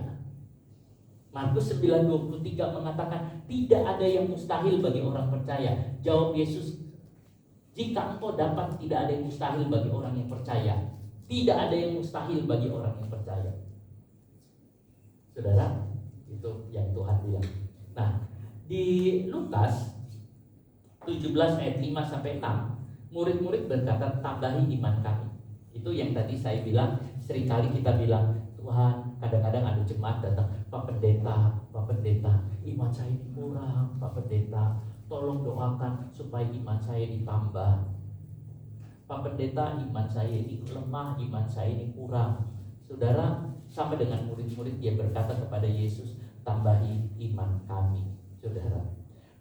Markus 9:23 mengatakan tidak ada yang mustahil bagi orang percaya. Jawab Yesus, jika engkau dapat, tidak ada yang mustahil bagi orang yang percaya. Tidak ada yang mustahil bagi orang yang percaya. Saudara, itu yang Tuhan bilang. Nah, di Lukas 17 ayat 5-6, murid-murid berkata, tambahi iman kami. Itu yang tadi saya bilang, seringkali kita bilang, Tuhan, kadang-kadang ada jemaat datang, Pak Pendeta, iman saya ini kurang, Pak Pendeta, tolong doakan supaya iman saya ditambah. Pak Pendeta, iman saya ini lemah, iman saya ini kurang. Saudara, sama dengan murid-murid, dia berkata kepada Yesus, tambahi iman kami, saudara.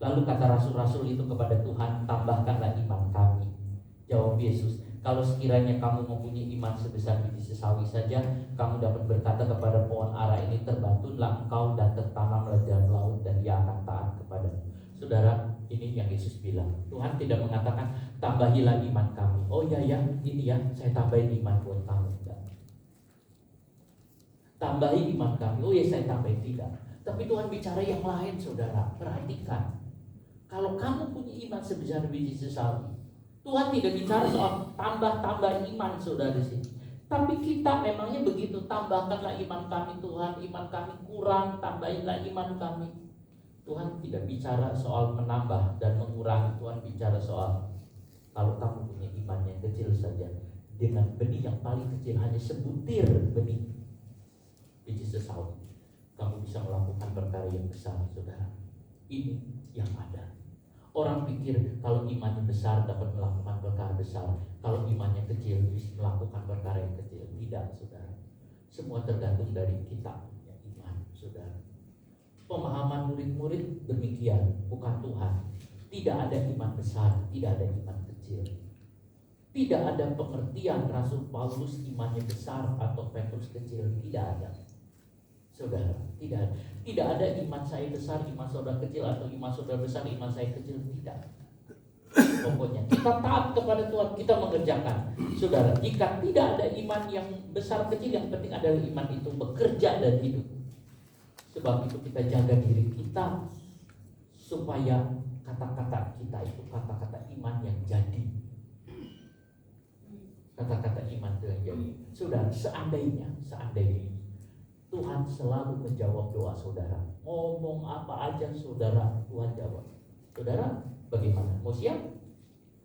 Lalu kata rasul-rasul itu kepada Tuhan, tambahkanlah iman kami. Jawab Yesus, kalau sekiranya kamu mempunyai iman sebesar biji sesawi saja, kamu dapat berkata kepada pohon ara ini, terbantunlah engkau dan tertanamlah dalam laut, dan ia akan taat kepadamu. Saudara, Ini yang Yesus bilang. Tuhan tidak mengatakan tambahilah iman kami. Oh ya ya, ini ya, saya tambahin iman buat kamu. Enggak. Tambahi iman kami. Oh ya, saya tambahin, tidak. Tapi Tuhan bicara yang lain, saudara. Perhatikan. Kalau kamu punya iman sebesar biji sesawi, Tuhan tidak bicara soal tambah-tambah iman, saudara di sini. Tapi kita memangnya begitu, tambahkanlah iman kami Tuhan, iman kami kurang, tambahinlah iman kami. Tuhan tidak bicara soal menambah dan mengurangi. Tuhan bicara soal kalau kamu punya iman yang kecil saja, dengan benih yang paling kecil, hanya sebutir benih biji sesawi, kamu bisa melakukan perkara yang besar, saudara. Ini yang ada. Orang pikir kalau imannya besar dapat melakukan perkara besar, kalau imannya kecil bisa melakukan perkara yang kecil. Tidak, saudara. Semua tergantung dari kita punya iman, saudara. Pemahaman murid-murid demikian, bukan Tuhan. Tidak ada iman besar, tidak ada iman kecil. Tidak ada pengertian Rasul Paulus imannya besar atau Petrus kecil, tidak ada. Saudara, tidak ada iman saya besar, iman saudara kecil, atau iman saudara besar, iman saya kecil, tidak. Pokoknya kita taat kepada Tuhan, kita mengerjakan. Saudara, jika tidak ada iman yang besar kecil, yang penting adalah iman itu bekerja dan hidup. Sebab itu kita jaga diri kita supaya kata-kata kita itu kata-kata iman yang jadi. Kata-kata iman itu yang jadi. Saudara, seandainya Tuhan selalu menjawab doa saudara. Ngomong apa aja saudara, Tuhan jawab. Saudara, bagaimana? Mau siap?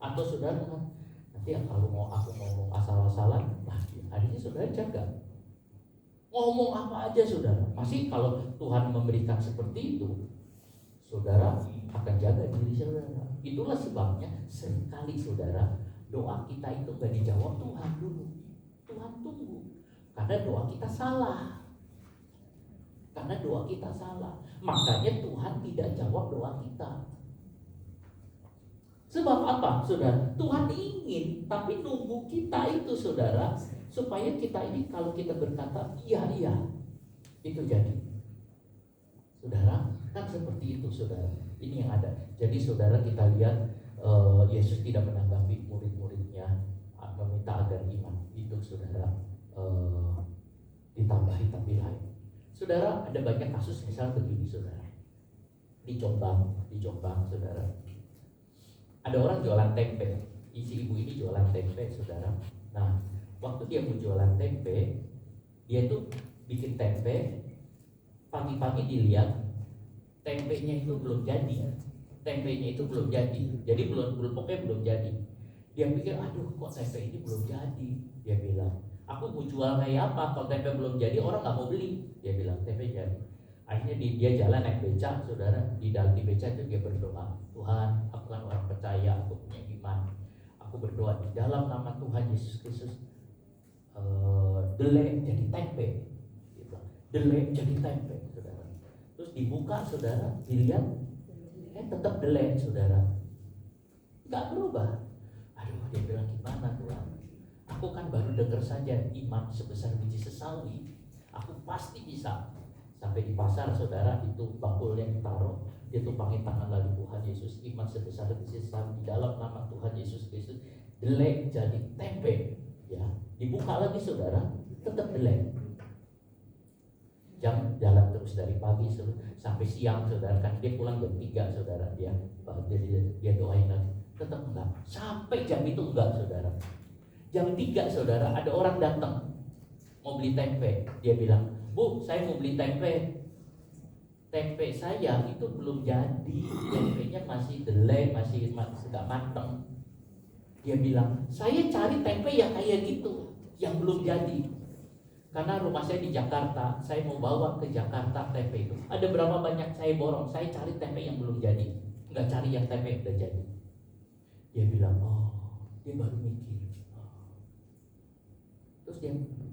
Atau saudara nanti kalau mau aku ngomong asal-asalan, nah harinya saudara jaga. Ngomong apa aja saudara. Pasti kalau Tuhan memberikan seperti itu, saudara akan jaga diri saudara. Itulah sebabnya seringkali saudara, doa kita itu gak dijawab Tuhan dulu. Tuhan tunggu. Karena doa kita salah. Makanya Tuhan tidak jawab doa kita. Sebab apa, saudara? Tuhan ingin, tapi nunggu kita itu, saudara, supaya kita ini kalau kita berkata iya, itu jadi. Saudara, kan seperti itu, saudara. Ini yang ada. Jadi, saudara, kita lihat Yesus tidak menanggapi murid-muridnya meminta agar iman itu, saudara, ditambahi tapi lain. Saudara, ada banyak kasus misalnya begini, saudara. Di Jombang, saudara. Ada orang jualan tempe. Si ibu ini jualan tempe, saudara. Nah, waktu dia mau jualan tempe, dia tuh bikin tempe. Pagi-pagi dilihat tempenya itu belum jadi. Jadi pokoknya belum jadi. Dia pikir, aduh kok tempe ini belum jadi. Dia bilang, aku mau jual kayak apa? Kalau tempe belum jadi orang nggak mau beli. Dia bilang tempe jadi. Akhirnya dia jalan naik beca, saudara. Di dalam di beca itu dia berdoa, Tuhan, aku kan orang percaya, aku punya iman. Aku berdoa di dalam nama Tuhan Yesus Kristus, delek jadi tempe. Delek jadi tempe, saudara. Terus dibuka, saudara, dilihat, tetap delek, saudara. Nggak berubah. Aduh, dia bilang gimana Tuhan? Aku kan baru dengar saja iman sebesar biji sesawi. Aku pasti bisa. Sampai di pasar, saudara, itu bakul yang ditaruh, dia tumpangin tangan lalu Tuhan Yesus, iman sebesar biji sesawi di dalam nama Tuhan Yesus Kristus, delek jadi tempe. Ya, dibuka lagi, saudara, tetap delek. Jam jalan terus dari pagi sampai siang, saudara, kan dia pulang jam 3, saudara, dia doain lagi, tetap enggak. Sampai jam itu enggak, saudara. Jam 3, saudara, ada orang datang mau beli tempe. Dia bilang, Bu, saya mau beli tempe. Tempe saya itu belum jadi, tempenya masih delay, masih nggak mateng. Dia bilang, saya cari tempe yang kayak gitu, yang belum jadi. Karena rumah saya di Jakarta, saya mau bawa ke Jakarta tempe itu. Ada berapa banyak saya borong, saya cari tempe yang belum jadi, nggak cari yang tempe yang udah jadi. Dia bilang, oh, dia baru mikir. Terus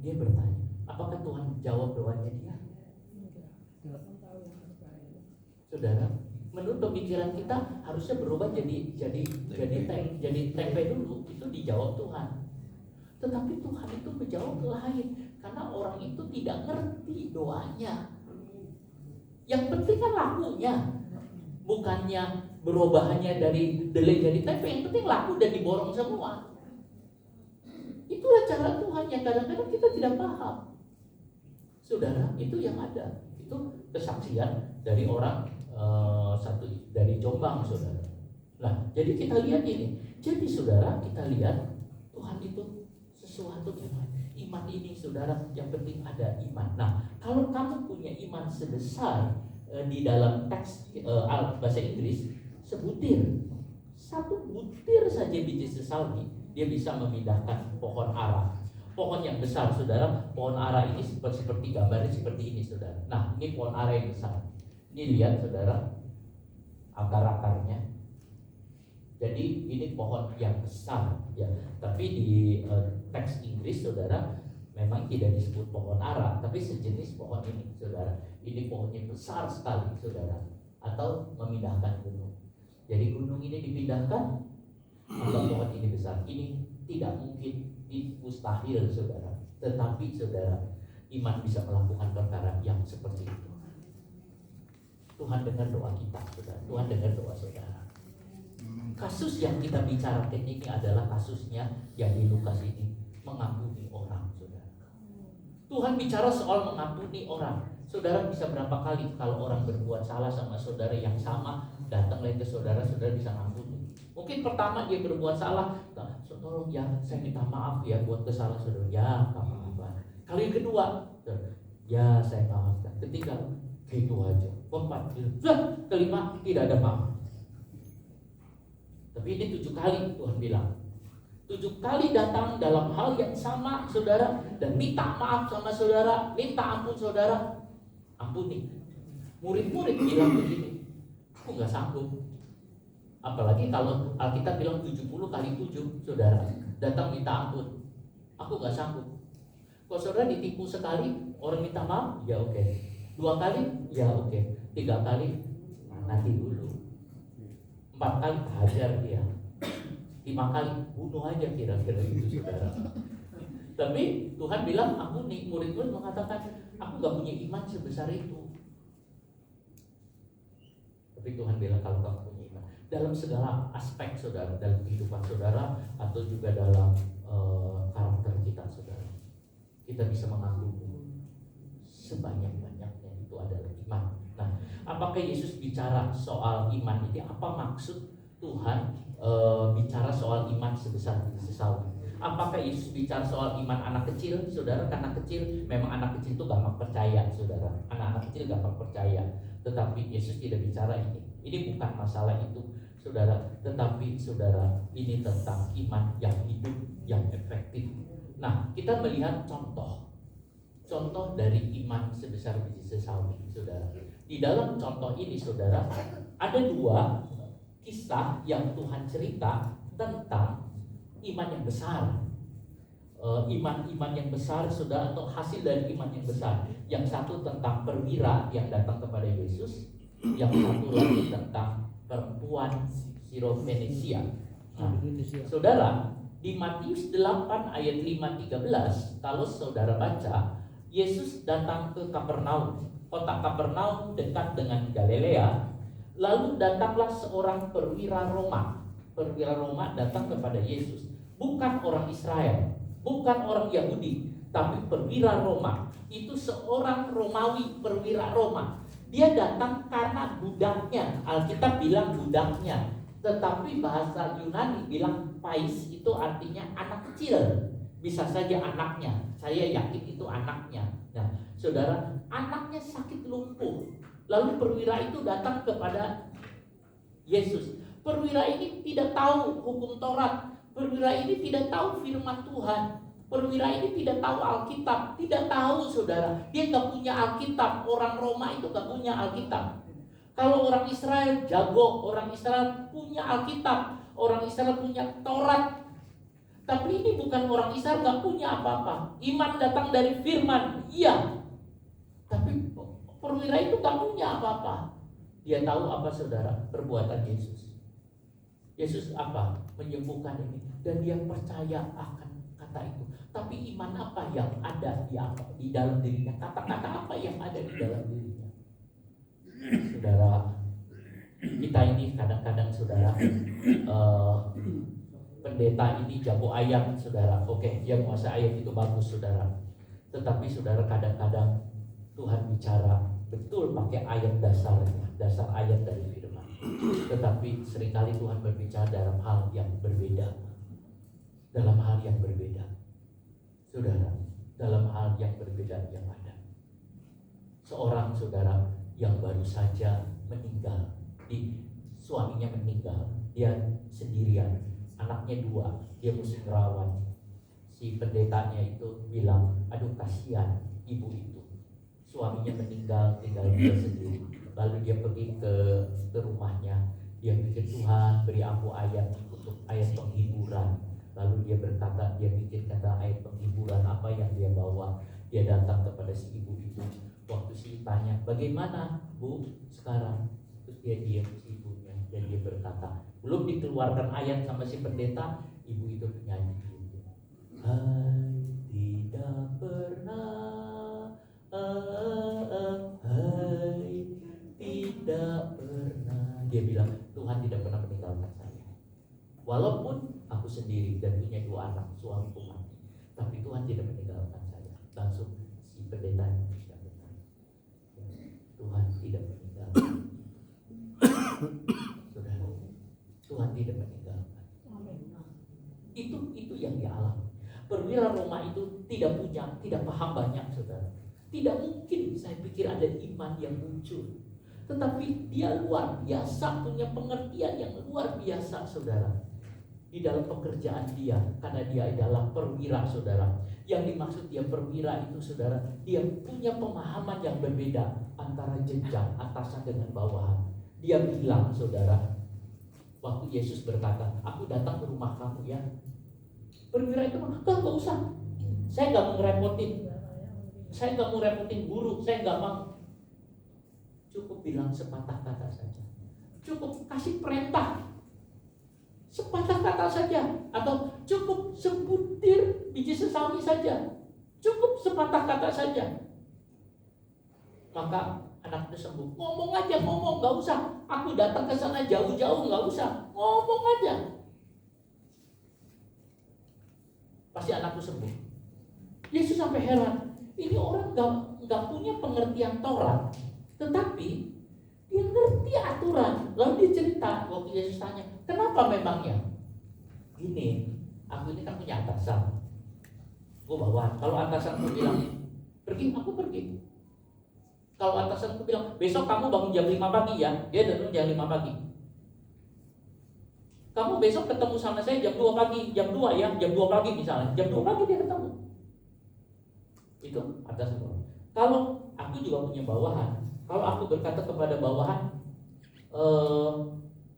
dia bertanya, apakah Tuhan jawab doanya dia? Saudara, menurut pemikiran kita harusnya berubah jadi tempe dulu, itu dijawab Tuhan. Tetapi Tuhan itu menjawab lain, karena orang itu tidak ngerti doanya. Yang penting kan lakunya, berubahnya dari delay jadi tempe, yang penting laku dan diborong semua. Itulah cara Tuhan yang kadang-kadang kita tidak paham. Saudara, itu yang ada. Itu kesaksian dari orang satu dari Jombang, saudara. Nah, jadi kita lihat ini. Jadi saudara, kita lihat Tuhan itu sesuatu yang iman ini, saudara, yang penting ada iman. Nah, kalau kamu punya iman sebesar di dalam teks bahasa Inggris, sebutir, satu butir saja biji sesawi, dia bisa memindahkan pohon ara. Pohon yang besar, saudara, pohon ara ini seperti gambarnya seperti ini, saudara. Nah, ini pohon ara yang besar. Ini lihat, saudara, akar-akarnya. Jadi ini pohon yang besar, ya. Tapi di teks Inggris, saudara, memang tidak disebut pohon ara, tapi sejenis pohon ini, saudara. Ini pohonnya besar sekali, saudara. Atau memindahkan gunung. Jadi gunung ini dipindahkan, atau pohon ini besar. Ini tidak mungkin, ini mustahil, saudara. Tetapi, saudara, iman bisa melakukan perkara yang seperti itu. Tuhan dengar doa kita, saudara. Tuhan dengar doa saudara. Kasus yang kita bicarakan ini adalah kasusnya yang di Lukas ini, mengampuni orang, saudara. Tuhan bicara soal mengampuni orang. Saudara bisa berapa kali kalau orang berbuat salah sama saudara yang sama, datang lagi ke saudara, saudara bisa ngampuni. Mungkin pertama dia berbuat salah, tolong ya, saya minta maaf ya buat kesalahan saudara. Ya, nggak apa-apa. Kali yang kedua, ya saya maafkan. Ketiga, gitu aja. Keempat, kelima, tidak ada maaf. Tapi ini 7 kali Tuhan bilang. 7 kali datang dalam hal yang sama, saudara, dan minta maaf sama saudara, minta ampun saudara, ampuni. Murid-murid bilang begini, aku nggak sanggup. Apalagi kalau Alkitab bilang 70 kali 7, saudara, datang minta ampun. Aku nggak sanggup. Kalau saudara ditipu sekali, orang minta maaf, ya oke. 2 kali, ya oke. 3 kali, nanti dulu. 4 kali hajar dia. 5 kali bunuh aja kira-kira itu, saudara. Tapi Tuhan bilang ampuni. Murid-murid mengatakan, aku gak punya iman sebesar itu. Tapi Tuhan bilang kalau kamu punya iman dalam segala aspek, saudara, dalam kehidupan saudara atau juga dalam karakter kita, saudara, kita bisa mengampuni sebanyak-banyaknya. Itu adalah iman. Nah, apakah Yesus bicara soal iman ini? Apa maksud Tuhan bicara soal iman sebesar sesawi? Apakah Yesus bicara soal iman anak kecil, saudara? Karena kecil, memang anak kecil itu gampang percaya, saudara. Anak-anak kecil gampang percaya. Tetapi Yesus tidak bicara ini. Ini bukan masalah itu, saudara. Tetapi, saudara, ini tentang iman yang hidup, yang efektif. Nah, kita melihat contoh dari iman sebesar biji sesawi, saudara. Di dalam contoh ini, saudara, ada 2 kisah yang Tuhan cerita tentang iman yang besar. Iman yang besar, saudara, atau hasil dari iman yang besar. Yang satu tentang perwira yang datang kepada Yesus, yang satu lagi tentang perempuan Sirofenisia. Nah, saudara, di Matius 8 ayat 5-13, kalau saudara baca, Yesus datang ke Kapernaum. Kota Kapernaum dekat dengan Galilea. Lalu datanglah seorang perwira Roma. Perwira Roma datang kepada Yesus. Bukan orang Israel, bukan orang Yahudi, tapi perwira Roma. Itu seorang Romawi, perwira Roma. Dia datang karena budaknya. Alkitab bilang budaknya, tetapi bahasa Yunani bilang pais, itu artinya anak kecil. Bisa saja anaknya. Saya yakin itu anaknya. Nah, saudara, anaknya sakit lumpuh. Lalu perwira itu datang kepada Yesus. Perwira ini tidak tahu hukum Taurat. Perwira ini tidak tahu firman Tuhan. Perwira ini tidak tahu Alkitab. Tidak tahu, saudara. Dia gak punya Alkitab. Orang Roma itu gak punya Alkitab. Kalau orang Israel jago. Orang Israel punya Alkitab. Orang Israel punya Taurat. Tapi ini bukan orang Israel, gak punya apa-apa. Iman datang dari firman, iya. Tapi perwira itu gak punya apa-apa. Dia tahu apa, saudara? Perbuatan Yesus. Yesus apa? Menyembuhkan ini. Dan dia percaya akan kata itu. Tapi iman apa yang ada di dalam dirinya? Kata-kata apa yang ada di dalam dirinya? Saudara, kita ini kadang-kadang saudara, pendeta ini jago ayat, saudara. Oke, dia menguasai ayat itu bagus, saudara. Tetapi saudara, kadang-kadang Tuhan bicara betul pakai ayat dasarnya, dasar ayat dari firman. Tetapi seringkali Tuhan berbicara dalam hal yang berbeda. Dalam hal yang berbeda. Saudara, dalam hal yang berbeda yang ada. Seorang saudara yang baru saja meninggal, suaminya meninggal, dia sendirian, anaknya 2, dia mesti merawat. Si pendetanya itu bilang, aduh kasihan ibu itu, suaminya meninggal, tinggal dia sendiri. Lalu dia pergi ke rumahnya, dia pikir Tuhan beri aku ayat untuk ayat penghiburan. Lalu dia berkata, dia bikin kata ayat penghiburan apa yang dia bawa. Dia datang kepada si ibu itu. Waktu si tanya, bagaimana bu sekarang? Terus dia diam si ibunya dan dia berkata, belum dikeluarkan ayat sama si pendeta, ibu itu nyanyi gitu. Hai tidak pernah, hai tidak pernah. Dia bilang Tuhan tidak pernah meninggalkan saya. Walaupun aku sendiri dan punya 2 anak, suamiku mati, tapi Tuhan tidak meninggalkan saya. Langsung si pendeta tidak benar. Tuhan tidak meninggalkan. Saudara, Tuhan tidak meninggalkan. Itu yang dialami. Perwira Roma itu tidak paham banyak, saudara. Tidak mungkin saya pikir ada iman yang muncul. Tetapi dia luar biasa, punya pengertian yang luar biasa, saudara. Di dalam pekerjaan dia, karena dia adalah perwira, saudara. Yang dimaksud dia perwira itu, saudara, dia punya pemahaman yang berbeda antara jenjang atasan dengan bawahan. Dia bilang, saudara, waktu Yesus berkata, aku datang ke rumah kamu ya. Perwira itu bilang, gak usah, saya gak mau ngerepotin, saya gak mau repotin guru, saya gak mau. Cukup bilang sepatah kata saja, cukup kasih perintah sepatah kata saja, atau cukup sebutir biji sesawi saja, cukup sepatah kata saja, maka anak itu sembuh. Ngomong aja, ngomong, gak usah aku datang ke sana jauh-jauh, gak usah, ngomong aja, pasti anakku sembuh. Yesus sampai heran, ini orang gak punya pengertian Taurat, tetapi dia ngerti aturan. Lalu dia cerita, waktu Yesus tanya, kenapa memangnya? Gini, aku ini kan punya atasan, gue bawahan. Kalau atasanku bilang pergi, aku pergi. Kalau atasanku bilang besok kamu bangun jam 5 pagi ya, dia bangun jam 5 pagi. Kamu besok ketemu sama saya jam 2 pagi, jam 2 ya, jam 2 pagi misalnya, jam 2 pagi dia ketemu. Itu atasanku. Kalau aku juga punya bawahan, kalau aku berkata kepada bawahan,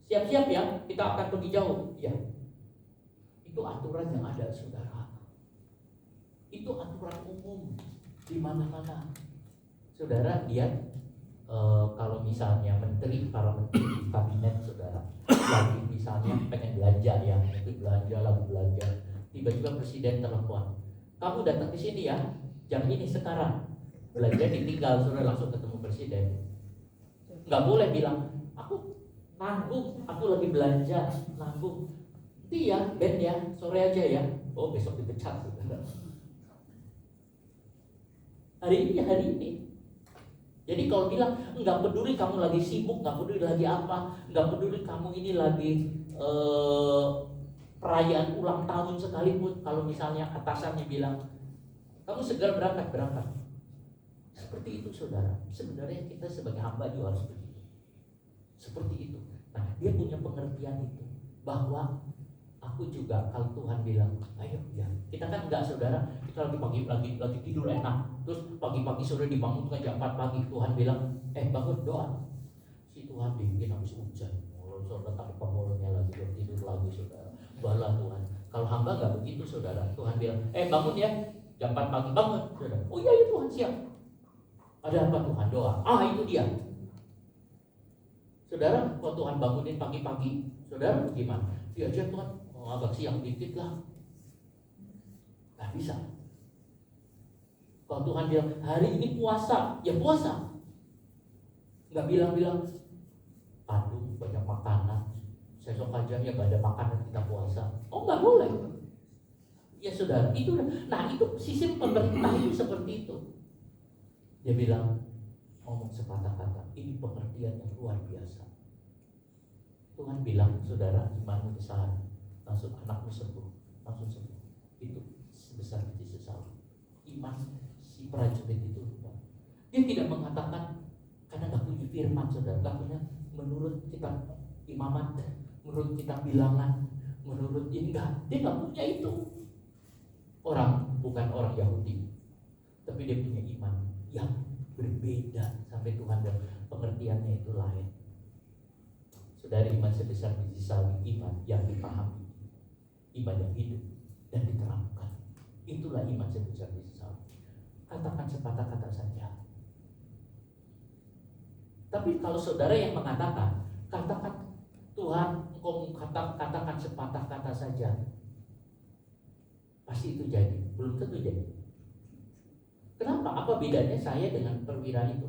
siap-siap ya, kita akan pergi jauh, ya. Itu aturan yang ada, saudara. Itu aturan umum di mana-mana. Saudara, lihat kalau misalnya para menteri di kabinet, saudara, lagi misalnya pengen belanja ya, itu belanja, lalu belanja. Tiba-tiba presiden telepon, kamu datang ke sini ya, jam ini sekarang. Belanja ditinggal, saudara langsung ketemu presiden. Nggak boleh bilang, aku nanggung, aku lagi belanja, nanggung. Nanti ya, Ben ya, sore aja ya. Oh, besok dipecat, saudara. Hari ini. Jadi kalau bilang, nggak peduli kamu lagi sibuk, nggak peduli lagi apa, nggak peduli kamu ini lagi perayaan ulang tahun sekalipun, kalau misalnya atasannya bilang, kamu segera berangkat. Seperti itu, saudara. Sebenarnya kita sebagai hamba juga harus begitu. Seperti itu. Nah, dia punya pengertian itu, bahwa aku juga kalau Tuhan bilang, ayo ya. Kita kan enggak, saudara. Kita lagi tidur enak. Terus pagi-pagi sore dibangunkan jam 4 pagi. Tuhan bilang, bangun doa. Si Tuhan bikin habis hujan. Saudara tak pemulungnya lagi, tidur lagi, saudara. Bala Tuhan. Kalau hamba enggak begitu, saudara. Tuhan bilang, bangun ya. Jam 4 pagi bangun, saudara. Oh iya, Tuhan siap. Ada apa Tuhan? Doa. Itu dia. Saudara, kalau Tuhan bangunin pagi-pagi, saudara gimana? Diajar Tuhan, agak siang dikit lah. Gak bisa. Kalau Tuhan bilang, hari ini puasa, ya puasa. Gak bilang-bilang, aduh banyak makanan, besok aja ya gak ada makanan kita puasa. Oh nggak boleh. Ya saudara, itu sistem pemerintah itu seperti itu. Dia bilang, ngomong sepatah-kata, ini pengertian yang luar biasa. Tuhan bilang, saudara, imanmu besar, langsung anakmu sembuh, langsung sembuh. Itu sebesar biji sesawi. Iman si prajurit itu, dia tidak mengatakan karena nggak punya firman, saudara, nggak punya menurut kitab imamat, menurut kitab bilangan, menurut ini enggak, dia nggak punya itu. Bukan orang Yahudi, tapi dia punya iman yang berbeda sampai Tuhan, dan pengertiannya itu lain. Saudara, iman sebesar biji sawi, iman yang dipahami, iman yang hidup dan diterapkan. Itulah iman sebesar biji sawi. Katakan sepatah kata saja. Tapi kalau saudara yang mengatakan, katakan Tuhan, engkau katakan sepatah kata saja, pasti itu jadi. Belum tentu jadi. Kenapa? Apa bedanya saya dengan perwira itu?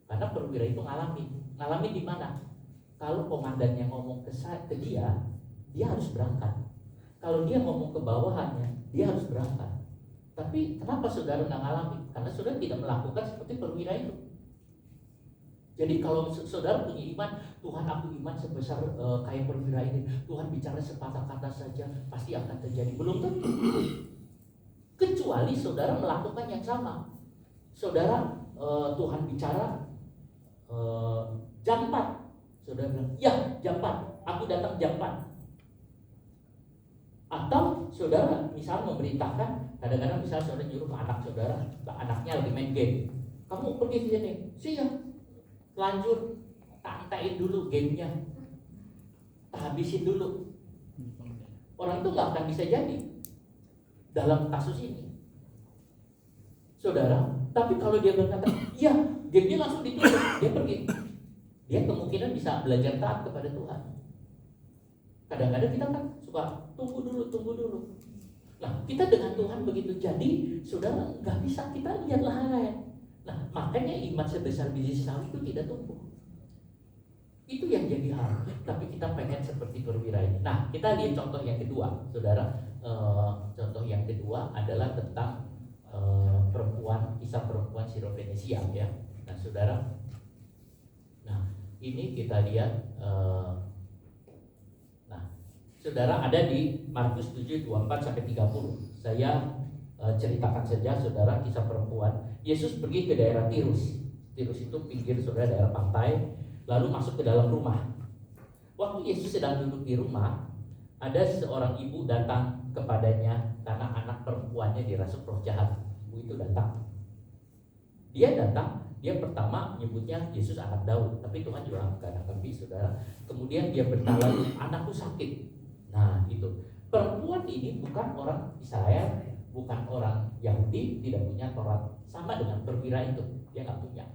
Karena perwira itu ngalami di mana? Kalau komandannya ngomong ke dia harus berangkat. Kalau dia ngomong ke bawahannya, dia harus berangkat. Tapi kenapa saudara nggak ngalami? Karena saudara tidak melakukan seperti perwira itu. Jadi kalau saudara punya iman, Tuhan aku iman sebesar kayak perwira ini, Tuhan bicara sepatah kata saja pasti akan terjadi. Belum tentu. Kecuali saudara melakukan yang sama. Saudara Tuhan bicara jam 4. Saudara bilang, ya jam 4, aku datang jam 4. Atau saudara misal memerintahkan, kadang-kadang misal saudara nyuruh anak saudara, anaknya lagi main game, kamu pergi ke sini, siap, lanjut, tantain dulu gamenya, habisin dulu. Orang itu nggak akan bisa jadi dalam kasus ini, saudara. Tapi kalau dia berkata, iya, gamenya langsung ditutup, dia pergi, dia kemungkinan bisa belajar taat kepada Tuhan. Kadang-kadang kita kan suka tunggu dulu. Nah, kita dengan Tuhan begitu jadi, saudara, nggak bisa kita lihat lain. Nah, makanya iman sebesar biji sawi itu tidak tumbuh. Itu yang jadi hal. Tapi kita pengen seperti perwira ini. Nah, kita lihat contoh yang kedua, saudara. Contoh yang kedua adalah tentang kisah perempuan Sirofenisia, ya. Nah, saudara. Nah, ini kita lihat. Saudara, ada di Markus 7:24-30. Saya ceritakan saja, saudara, kisah perempuan. Yesus pergi ke daerah Tirus. Tirus itu pinggir, saudara, daerah pantai. Lalu masuk ke dalam rumah. Waktu Yesus sedang duduk di rumah, ada seorang ibu datang kepadanya karena anak perempuannya dirasuk roh jahat. Ibu itu datang. Dia pertama menyebutnya Yesus anak Daud, tapi Tuhan juga anak kambing, saudara. Kemudian dia berkata, anakku sakit. Nah, itu perempuan ini bukan orang Israel, bukan orang Yahudi, tidak punya Taurat, sama dengan perwira itu, dia nggak punya.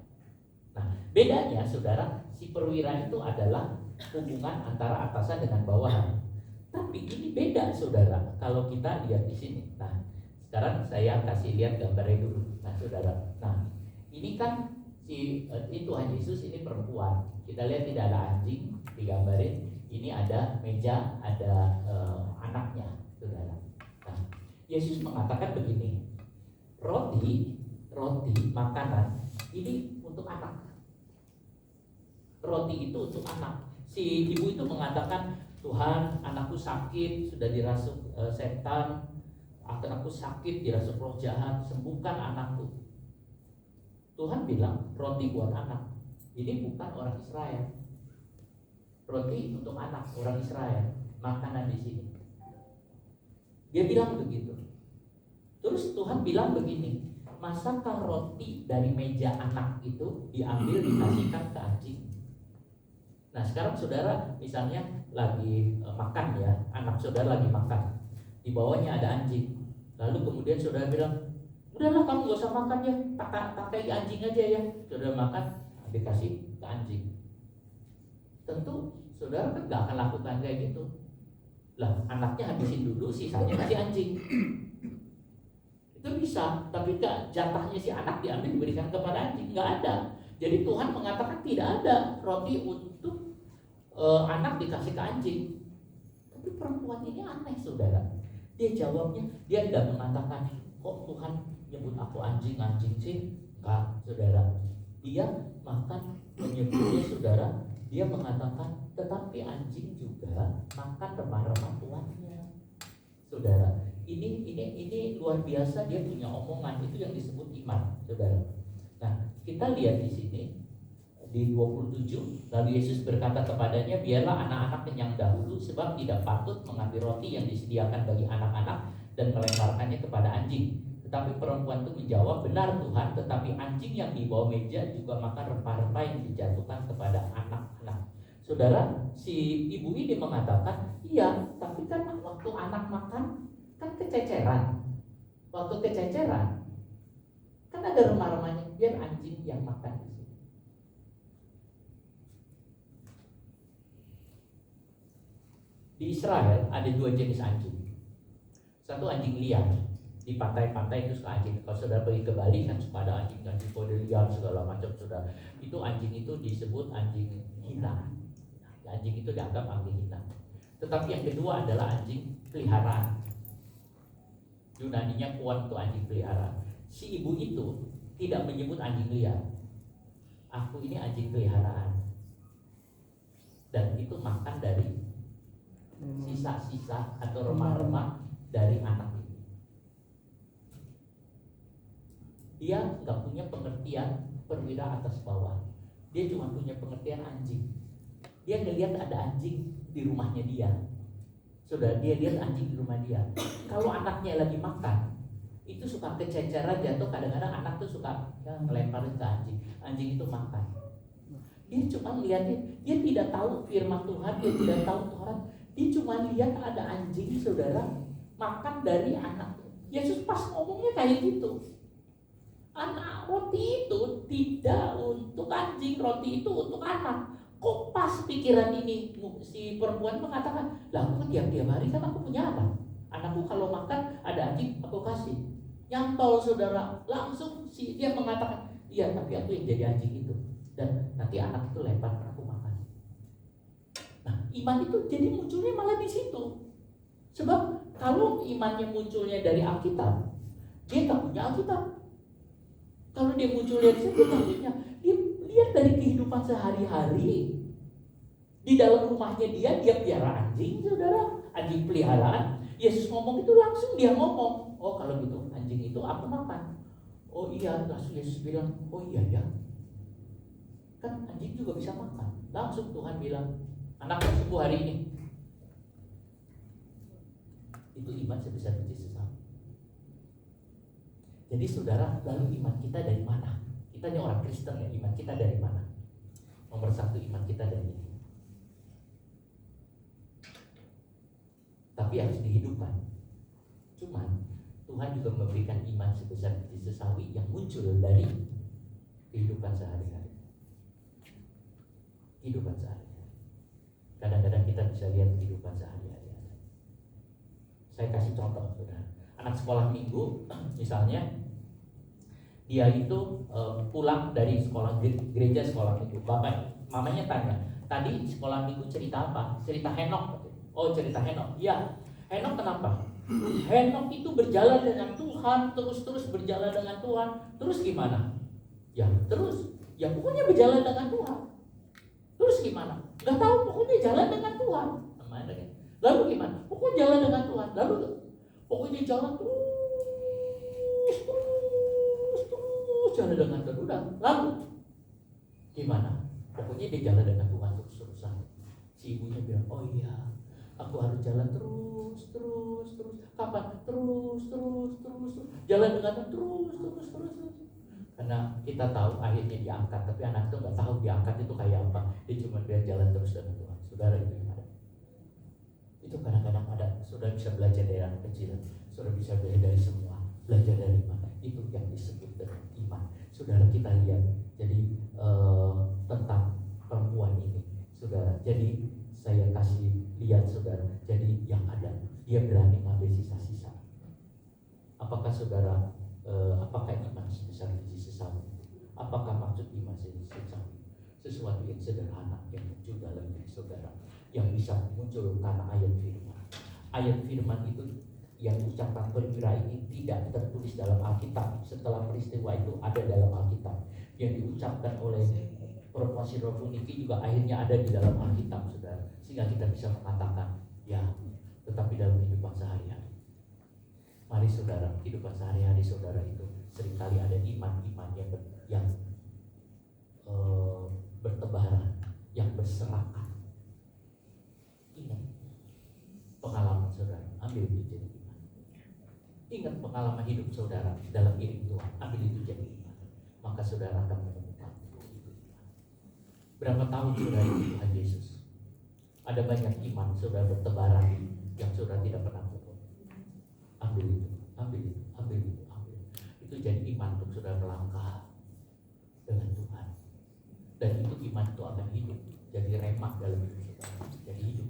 Nah, bedanya, saudara, si perwira itu adalah hubungan antara atasan dengan bawahan. Tapi ini beda, saudara, kalau kita lihat di sini. Nah, sekarang saya kasih lihat gambarnya dulu. Nah, saudara, nah ini kan si Tuhan Yesus ini perempuan. Kita lihat tidak ada anjing digambarin. Ini ada meja, ada anaknya, saudara. Nah, Yesus mengatakan begini, roti makanan ini untuk anak. Roti itu untuk anak. Si ibu itu mengatakan, Tuhan, anakku sakit, sudah dirasuk setan, anakku sakit, dirasuk roh jahat, sembuhkan anakku. Tuhan bilang roti buat anak. Ini bukan orang Israel. Roti untuk anak orang Israel, makanan di sini. Dia bilang begitu. Terus Tuhan bilang begini, masakah roti dari meja anak itu diambil dikasihkan ke anjing? Nah, sekarang saudara misalnya lagi makan, ya, anak saudara lagi makan, di bawahnya ada anjing. Lalu kemudian saudara bilang, udahlah kamu gak usah makan ya, pakai anjing aja ya. Saudara makan, dikasih ke anjing. Tentu saudara kan gak akan lakukan kayak gitu. Lah, anaknya habisin dulu, sisanya kasih anjing. Itu bisa, tapi gak, jatahnya si anak diambil diberikan kepada anjing, gak ada. Jadi Tuhan mengatakan tidak ada roti untuk anak dikasih ke anjing. Tapi perempuan ini aneh saudara. Dia jawabnya, dia tidak mengatakan, kok Tuhan nyebut aku anjing sih? Enggak saudara. Dia makan menyebutnya saudara. Dia mengatakan, tetapi anjing juga makan remah-remah tuannya. Saudara, ini luar biasa, dia punya omongan, itu yang disebut iman, saudara. Nah, kita lihat di sini di 27, lalu Yesus berkata kepadanya, biarlah anak-anak kenyang dahulu, sebab tidak patut mengambil roti yang disediakan bagi anak-anak dan melemparkannya kepada anjing. Tetapi perempuan itu menjawab, benar Tuhan, tetapi anjing yang di bawah meja juga makan rempah-rempah yang dijatuhkan kepada anak-anak. Saudara, si ibu ini mengatakan, iya, tapi kan waktu anak makan kan kececeran. Waktu kececeran kan ada remah-remahnya, biar anjing yang makan di sini. Di Israel ada 2 jenis anjing. Satu anjing liar, di pantai-pantai itu suka anjing. Kalau saudara pergi ke Bali kan suka ada anjing kode liar segala macam saudara. Itu anjing itu disebut anjing hitam. Anjing itu dianggap anjing hitam. Tetapi yang kedua adalah anjing peliharaan. Yunaninya kuan itu anjing peliharaan. Si ibu itu tidak menyebut anjing liar. Aku ini anjing peliharaan. Dan itu makan dari sisa-sisa atau remah-remah dari anak ini. Dia nggak punya pengertian perwira atas bawah. Dia cuma punya pengertian anjing. Dia ngelihat ada anjing di rumahnya dia. Sudah dia lihat anjing di rumah dia. Kalau anaknya lagi makan, itu suka kececeran jatuh. Kadang-kadang anak tuh suka ngelemparin ke anjing. Anjing itu makan. Dia cuma lihatin. Dia tidak tahu firman Tuhan. Dia tidak tahu Tuhan. Dia cuma lihat ada anjing saudara makan dari anak. Yesus pas ngomongnya kayak gitu. Anak roti itu tidak untuk anjing, roti itu untuk anak. Kok pas pikiran ini si perempuan mengatakan, lah aku tiap-tiap hari kan aku punya anak. Anakku kalau makan ada anjing aku kasih. Nyantol saudara, langsung dia mengatakan, iya tapi aku yang jadi anjing itu. Dan nanti anak itu lempar aku makan. Nah iman itu jadi munculnya malah di situ. Sebab kalau imannya munculnya dari Alkitab, dia tak punya Alkitab. Kalau dia muncul dari situ, dia lihat dari kehidupan sehari-hari. Di dalam rumahnya dia pelihara anjing, saudara, anjing peliharaan. Yesus ngomong itu langsung dia ngomong, oh kalau gitu anjing itu aku makan. Oh iya, langsung Yesus bilang, oh iya ya, kan anjing juga bisa makan. Langsung Tuhan bilang, anak sembuh hari ini. Itu iman sebesar biji sesam. Jadi saudara, lalu iman kita dari mana? Kita ini orang Kristen ya, iman kita dari mana? Nomor 1, iman kita dari ini. Tapi harus dihidupkan. Cuman Tuhan juga memberikan iman sebesar biji sesawi yang muncul dari kehidupan sehari-hari. Kehidupan sehari-hari. Kadang-kadang kita bisa lihat kehidupan sehari-hari. Saya kasih contoh, saudara. Anak sekolah minggu, misalnya dia itu pulang dari sekolah gereja sekolah minggu. Mamanya tanya, tadi sekolah minggu cerita apa? Cerita Henok. Oh cerita Henok. Ya, Henok kenapa? Henok itu berjalan dengan Tuhan, terus berjalan dengan Tuhan. Terus gimana? Ya terus, ya pokoknya berjalan dengan Tuhan. Terus gimana? Gak tahu, pokoknya jalan dengan Tuhan. Lalu gimana? Pokoknya jalan dengan Tuhan. Lalu pokoknya jalan terus jalan dengan Tuhan. Lalu gimana? Pokoknya dia jalan dengan Tuhan terus-terusan. Si ibunya bilang, oh iya, aku harus jalan terus. Kapan? Terus. Jalan dengan Tuhan terus. Karena kita tahu akhirnya diangkat, tapi anak itu nggak tahu diangkat itu kayak apa. Dia cuma biar jalan terus dengan Tuhan. Saudara itu yang ada. Itu kadang-kadang ada. Saudara bisa belajar dari anak kecil. Saudara bisa belajar dari semua. Belajar dari mana? Itu yang disebut dengan iman. Saudara kita lihat. Jadi tentang perempuan ini, saudara. Jadi saya kasih lihat saudara. Jadi yang ada, dia berani mengambil sisa-sisa. Apakah saudara? Apakah iman sebesar biji sesawi? Apakah maksud iman sebesar sesawi? sesuatu yang sederhana yang muncul dalam diri saudara, yang bisa muncul karena ayat firman. Ayat firman itu yang diucapkan perwira ini tidak tertulis dalam Alkitab. Setelah peristiwa itu ada dalam Alkitab. Yang diucapkan oleh perempuan Syrofoniki juga akhirnya ada di dalam Alkitab, saudara. Sehingga kita bisa mengatakan, ya, tetapi dalam kehidupan sehari-hari. Mari saudara, kehidupan sehari-hari saudara itu seringkali ada iman-iman yang bertebaran, yang berserakan. Ingat pengalaman saudara, ambil itu jadi iman. Ingat pengalaman hidup saudara dalam iring Tuhan, ambil itu jadi iman. Maka saudara akan menemukan itu iman. Berapa tahun saudara ikut Tuhan Yesus? Ada banyak iman saudara bertebaran yang saudara tidak pernah temukan. Ambil itu, ambil itu, ambil itu, ambil. Itu jadi iman untuk saudara melangkah dengan Tuhan. Dan itu iman itu akan hidup, jadi remah dalam hidup saudara, jadi hidup.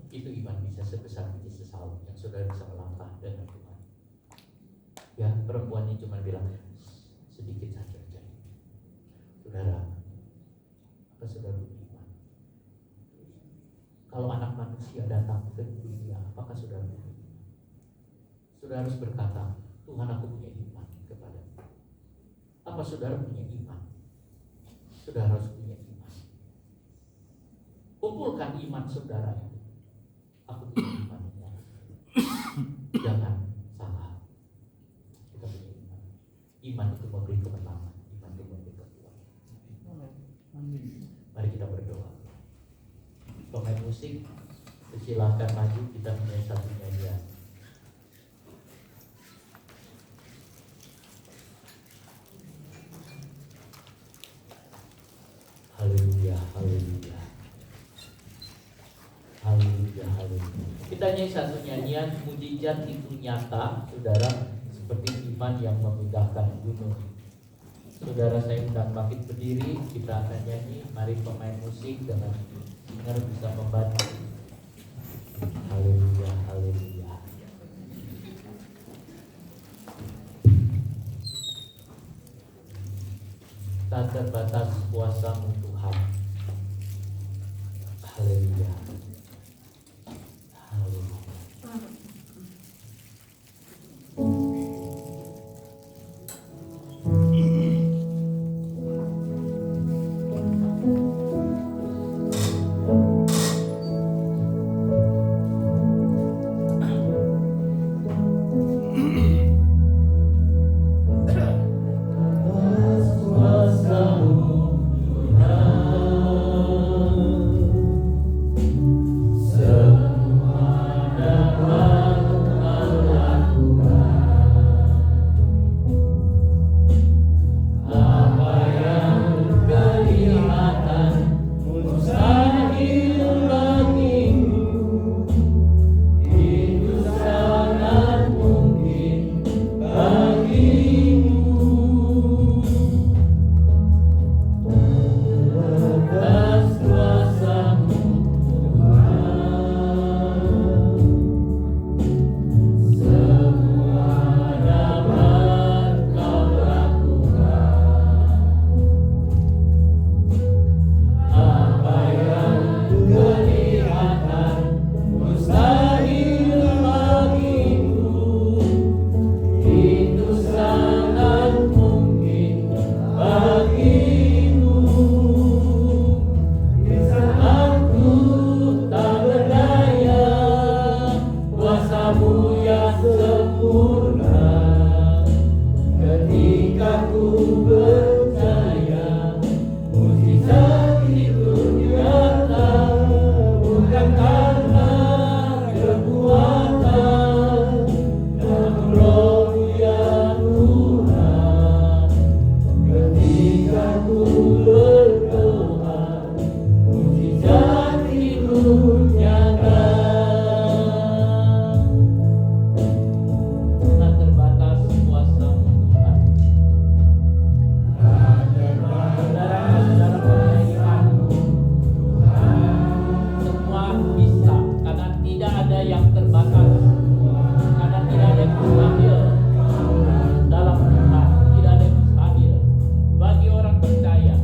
Itu iman bisa sebesar biji sesawi yang saudara bisa melangkah dengan Tuhan. Ya, perempuannya cuma bilang sedikit saja jadi. Saudara, apa saudara beriman? Kalau anak manusia datang ke dunia, apakah saudara beriman? Saudara harus berkata, Tuhan, aku punya iman kepadamu. Apa saudara punya iman? Saudara harus punya iman. Kumpulkan iman saudara itu. Aku punya iman. Jangan salah. Kita punya iman. Iman itu memberi kemenangan. Iman itu memberi kekuatan. Mari kita berdoa. Pemain musik, silakan maju, kita punya satu nyanyian. Haleluya, haleluya. Haleluya, haleluya. Kita nyanyi satu nyanyian, mujizat itu nyata, saudara, seperti iman yang memindahkan gunung. Saudara, saya undang bangkit berdiri, kita akan nyanyi. Mari pemain musik dengan dengar bisa membantu. Haleluya, haleluya. Tak terbatas kuasa-Mu Tuhan. Haleluya. Haleluya. Percaya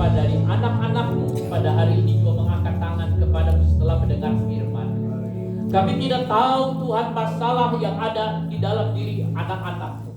beberapa dari anak-anakmu pada hari ini juga mengangkat tangan kepadamu setelah mendengar firman. Kami tidak tahu Tuhan masalah yang ada di dalam diri anak-anakmu,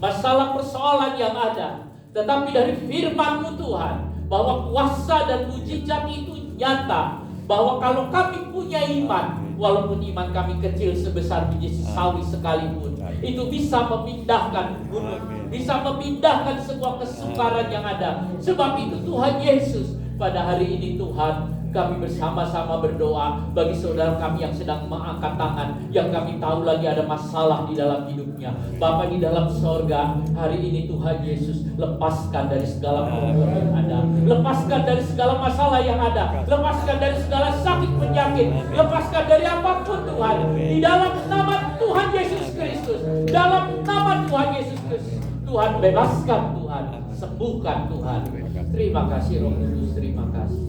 masalah persoalan yang ada, tetapi dari firman-Mu Tuhan, bahwa kuasa dan mujizat itu nyata, bahwa kalau kami punya iman, walaupun iman kami kecil sebesar biji sawi sekalipun, itu bisa memindahkan gunung, bisa memindahkan sebuah kesukaran yang ada. Sebab itu Tuhan Yesus, pada hari ini Tuhan, kami bersama-sama berdoa bagi saudara kami yang sedang mengangkat tangan, yang kami tahu lagi ada masalah di dalam hidupnya. Bapa di dalam sorga, hari ini Tuhan Yesus, lepaskan dari segala problem yang ada, lepaskan dari segala masalah yang ada, lepaskan dari segala sakit penyakit, lepaskan dari apapun Tuhan, di dalam nama Tuhan Yesus Kristus, dalam nama Tuhan Yesus Kristus. Tuhan bebaskan, Tuhan sembuhkan, Tuhan. Terima kasih Roh Kudus, terima kasih.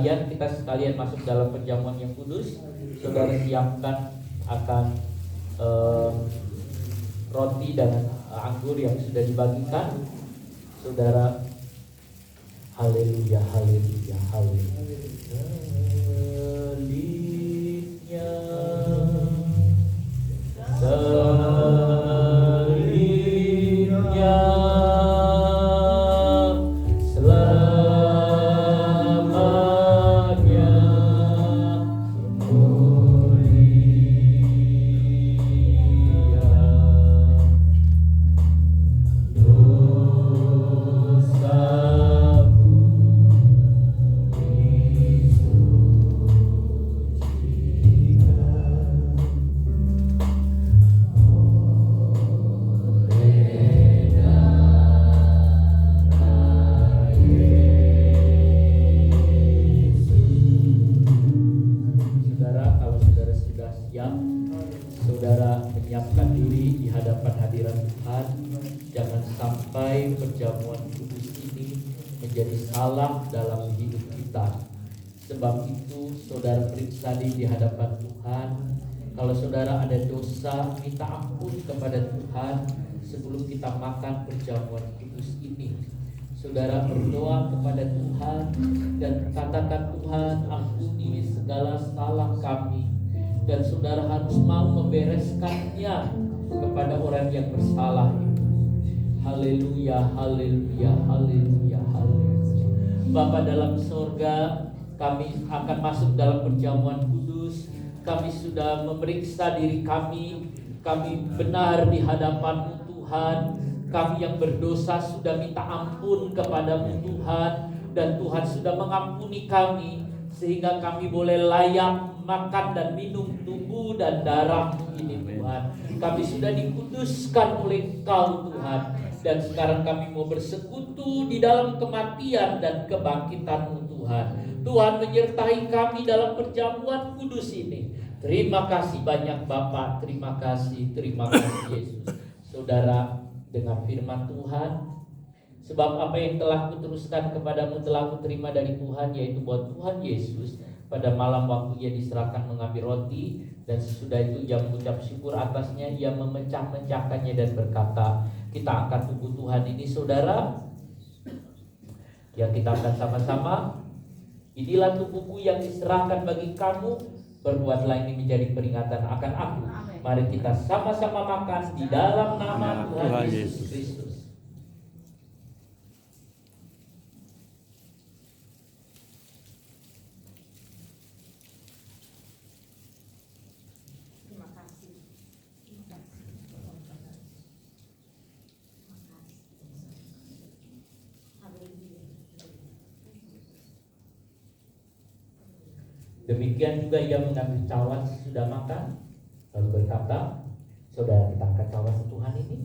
Kita sekalian masuk dalam perjamuan yang kudus. Saudara siapkan akan roti dan anggur yang sudah dibagikan. Saudara, haleluya, haleluya, haleluya. Sebab itu saudara periksa di hadapan Tuhan. Kalau saudara ada dosa, minta ampun kepada Tuhan sebelum kita makan perjamuan kudus ini. Saudara berdoa kepada Tuhan dan katakan, Tuhan ampuni segala salah kami. Dan saudara harus mau membereskannya kepada orang yang bersalah. Haleluya, haleluya, haleluya, haleluya. Bapa dalam sorga, kami akan masuk dalam perjamuan kudus. Kami sudah memeriksa diri kami. Kami benar di hadapan-Mu Tuhan. Kami yang berdosa sudah minta ampun kepadamu Tuhan. Dan Tuhan sudah mengampuni kami, sehingga kami boleh layak makan dan minum tubuh dan darah-Mu ini Tuhan. Kami sudah dikuduskan oleh Engkau Tuhan. Dan sekarang kami mau bersekutu di dalam kematian dan kebangkitan-Mu Tuhan. Tuhan menyertai kami dalam perjamuan kudus ini. Terima kasih banyak Bapa, terima kasih Yesus. Saudara, dengan firman Tuhan, sebab apa yang telah kuteruskan kepadamu telah kuterima dari Tuhan, yaitu bahwa Tuhan Yesus pada malam waktu Ia diserahkan mengambil roti, dan sesudah itu Ia mengucap syukur atasnya, Ia memecah-mecahkannya dan berkata, kita angkat tubuh Tuhan ini saudara, yang kita akan sama-sama. Inilah tubuhku yang diserahkan bagi kamu, Perbuatlah ini menjadi peringatan akan aku. Amin. Mari kita sama-sama makan di dalam nama Tuhan Tuhan Yesus Yesus. Kristus. Terima kasih. Terima kasih. Haleluya. Demikian juga ia mengambil cawan sesudah makan, lalu berkata, saudara, kita angkat cawan Tuhan ini.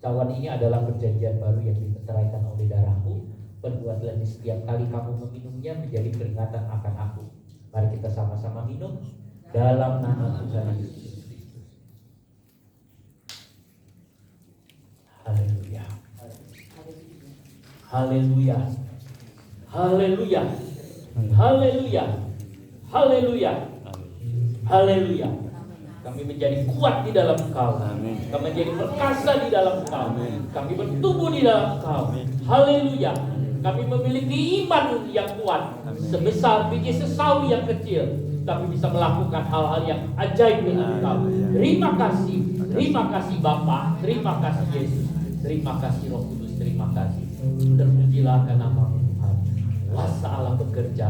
Cawan ini adalah perjanjian baru yang dimeteraikan oleh darahku. Perbuatlah ini setiap kali kamu meminumnya menjadi peringatan akan aku. Mari kita sama-sama minum dalam nama Tuhan Yesus. Haleluya. Haleluya. Haleluya. Haleluya. Haleluya. Haleluya. Kami menjadi kuat di dalam Engkau. Amin. Kami menjadi perkasa di dalam Engkau. Amin. Kami bertumbuh di dalam Engkau. Haleluya. Kami memiliki iman yang kuat, Amin. sebesar biji sesawi yang kecil, tapi bisa melakukan hal-hal yang ajaib dengan Engkau. Terima kasih Bapa, terima kasih Yesus, terima kasih Roh Kudus, terima kasih. Terpujilah akan nama Tuhan. Kuasa Allah bekerja,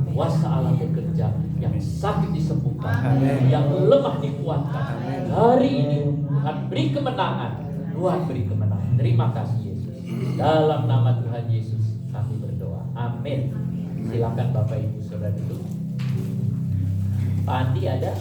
kuasa Allah bekerja. Yang sakit disembuhkan, Amin. yang lemah dikuatkan. Amin. Hari ini Tuhan beri kemenangan, Tuhan beri kemenangan. Terima kasih Yesus. Dalam nama Tuhan Yesus kami berdoa. Amin. Silakan Bapak Ibu Saudara dulu. Pak Andi ada?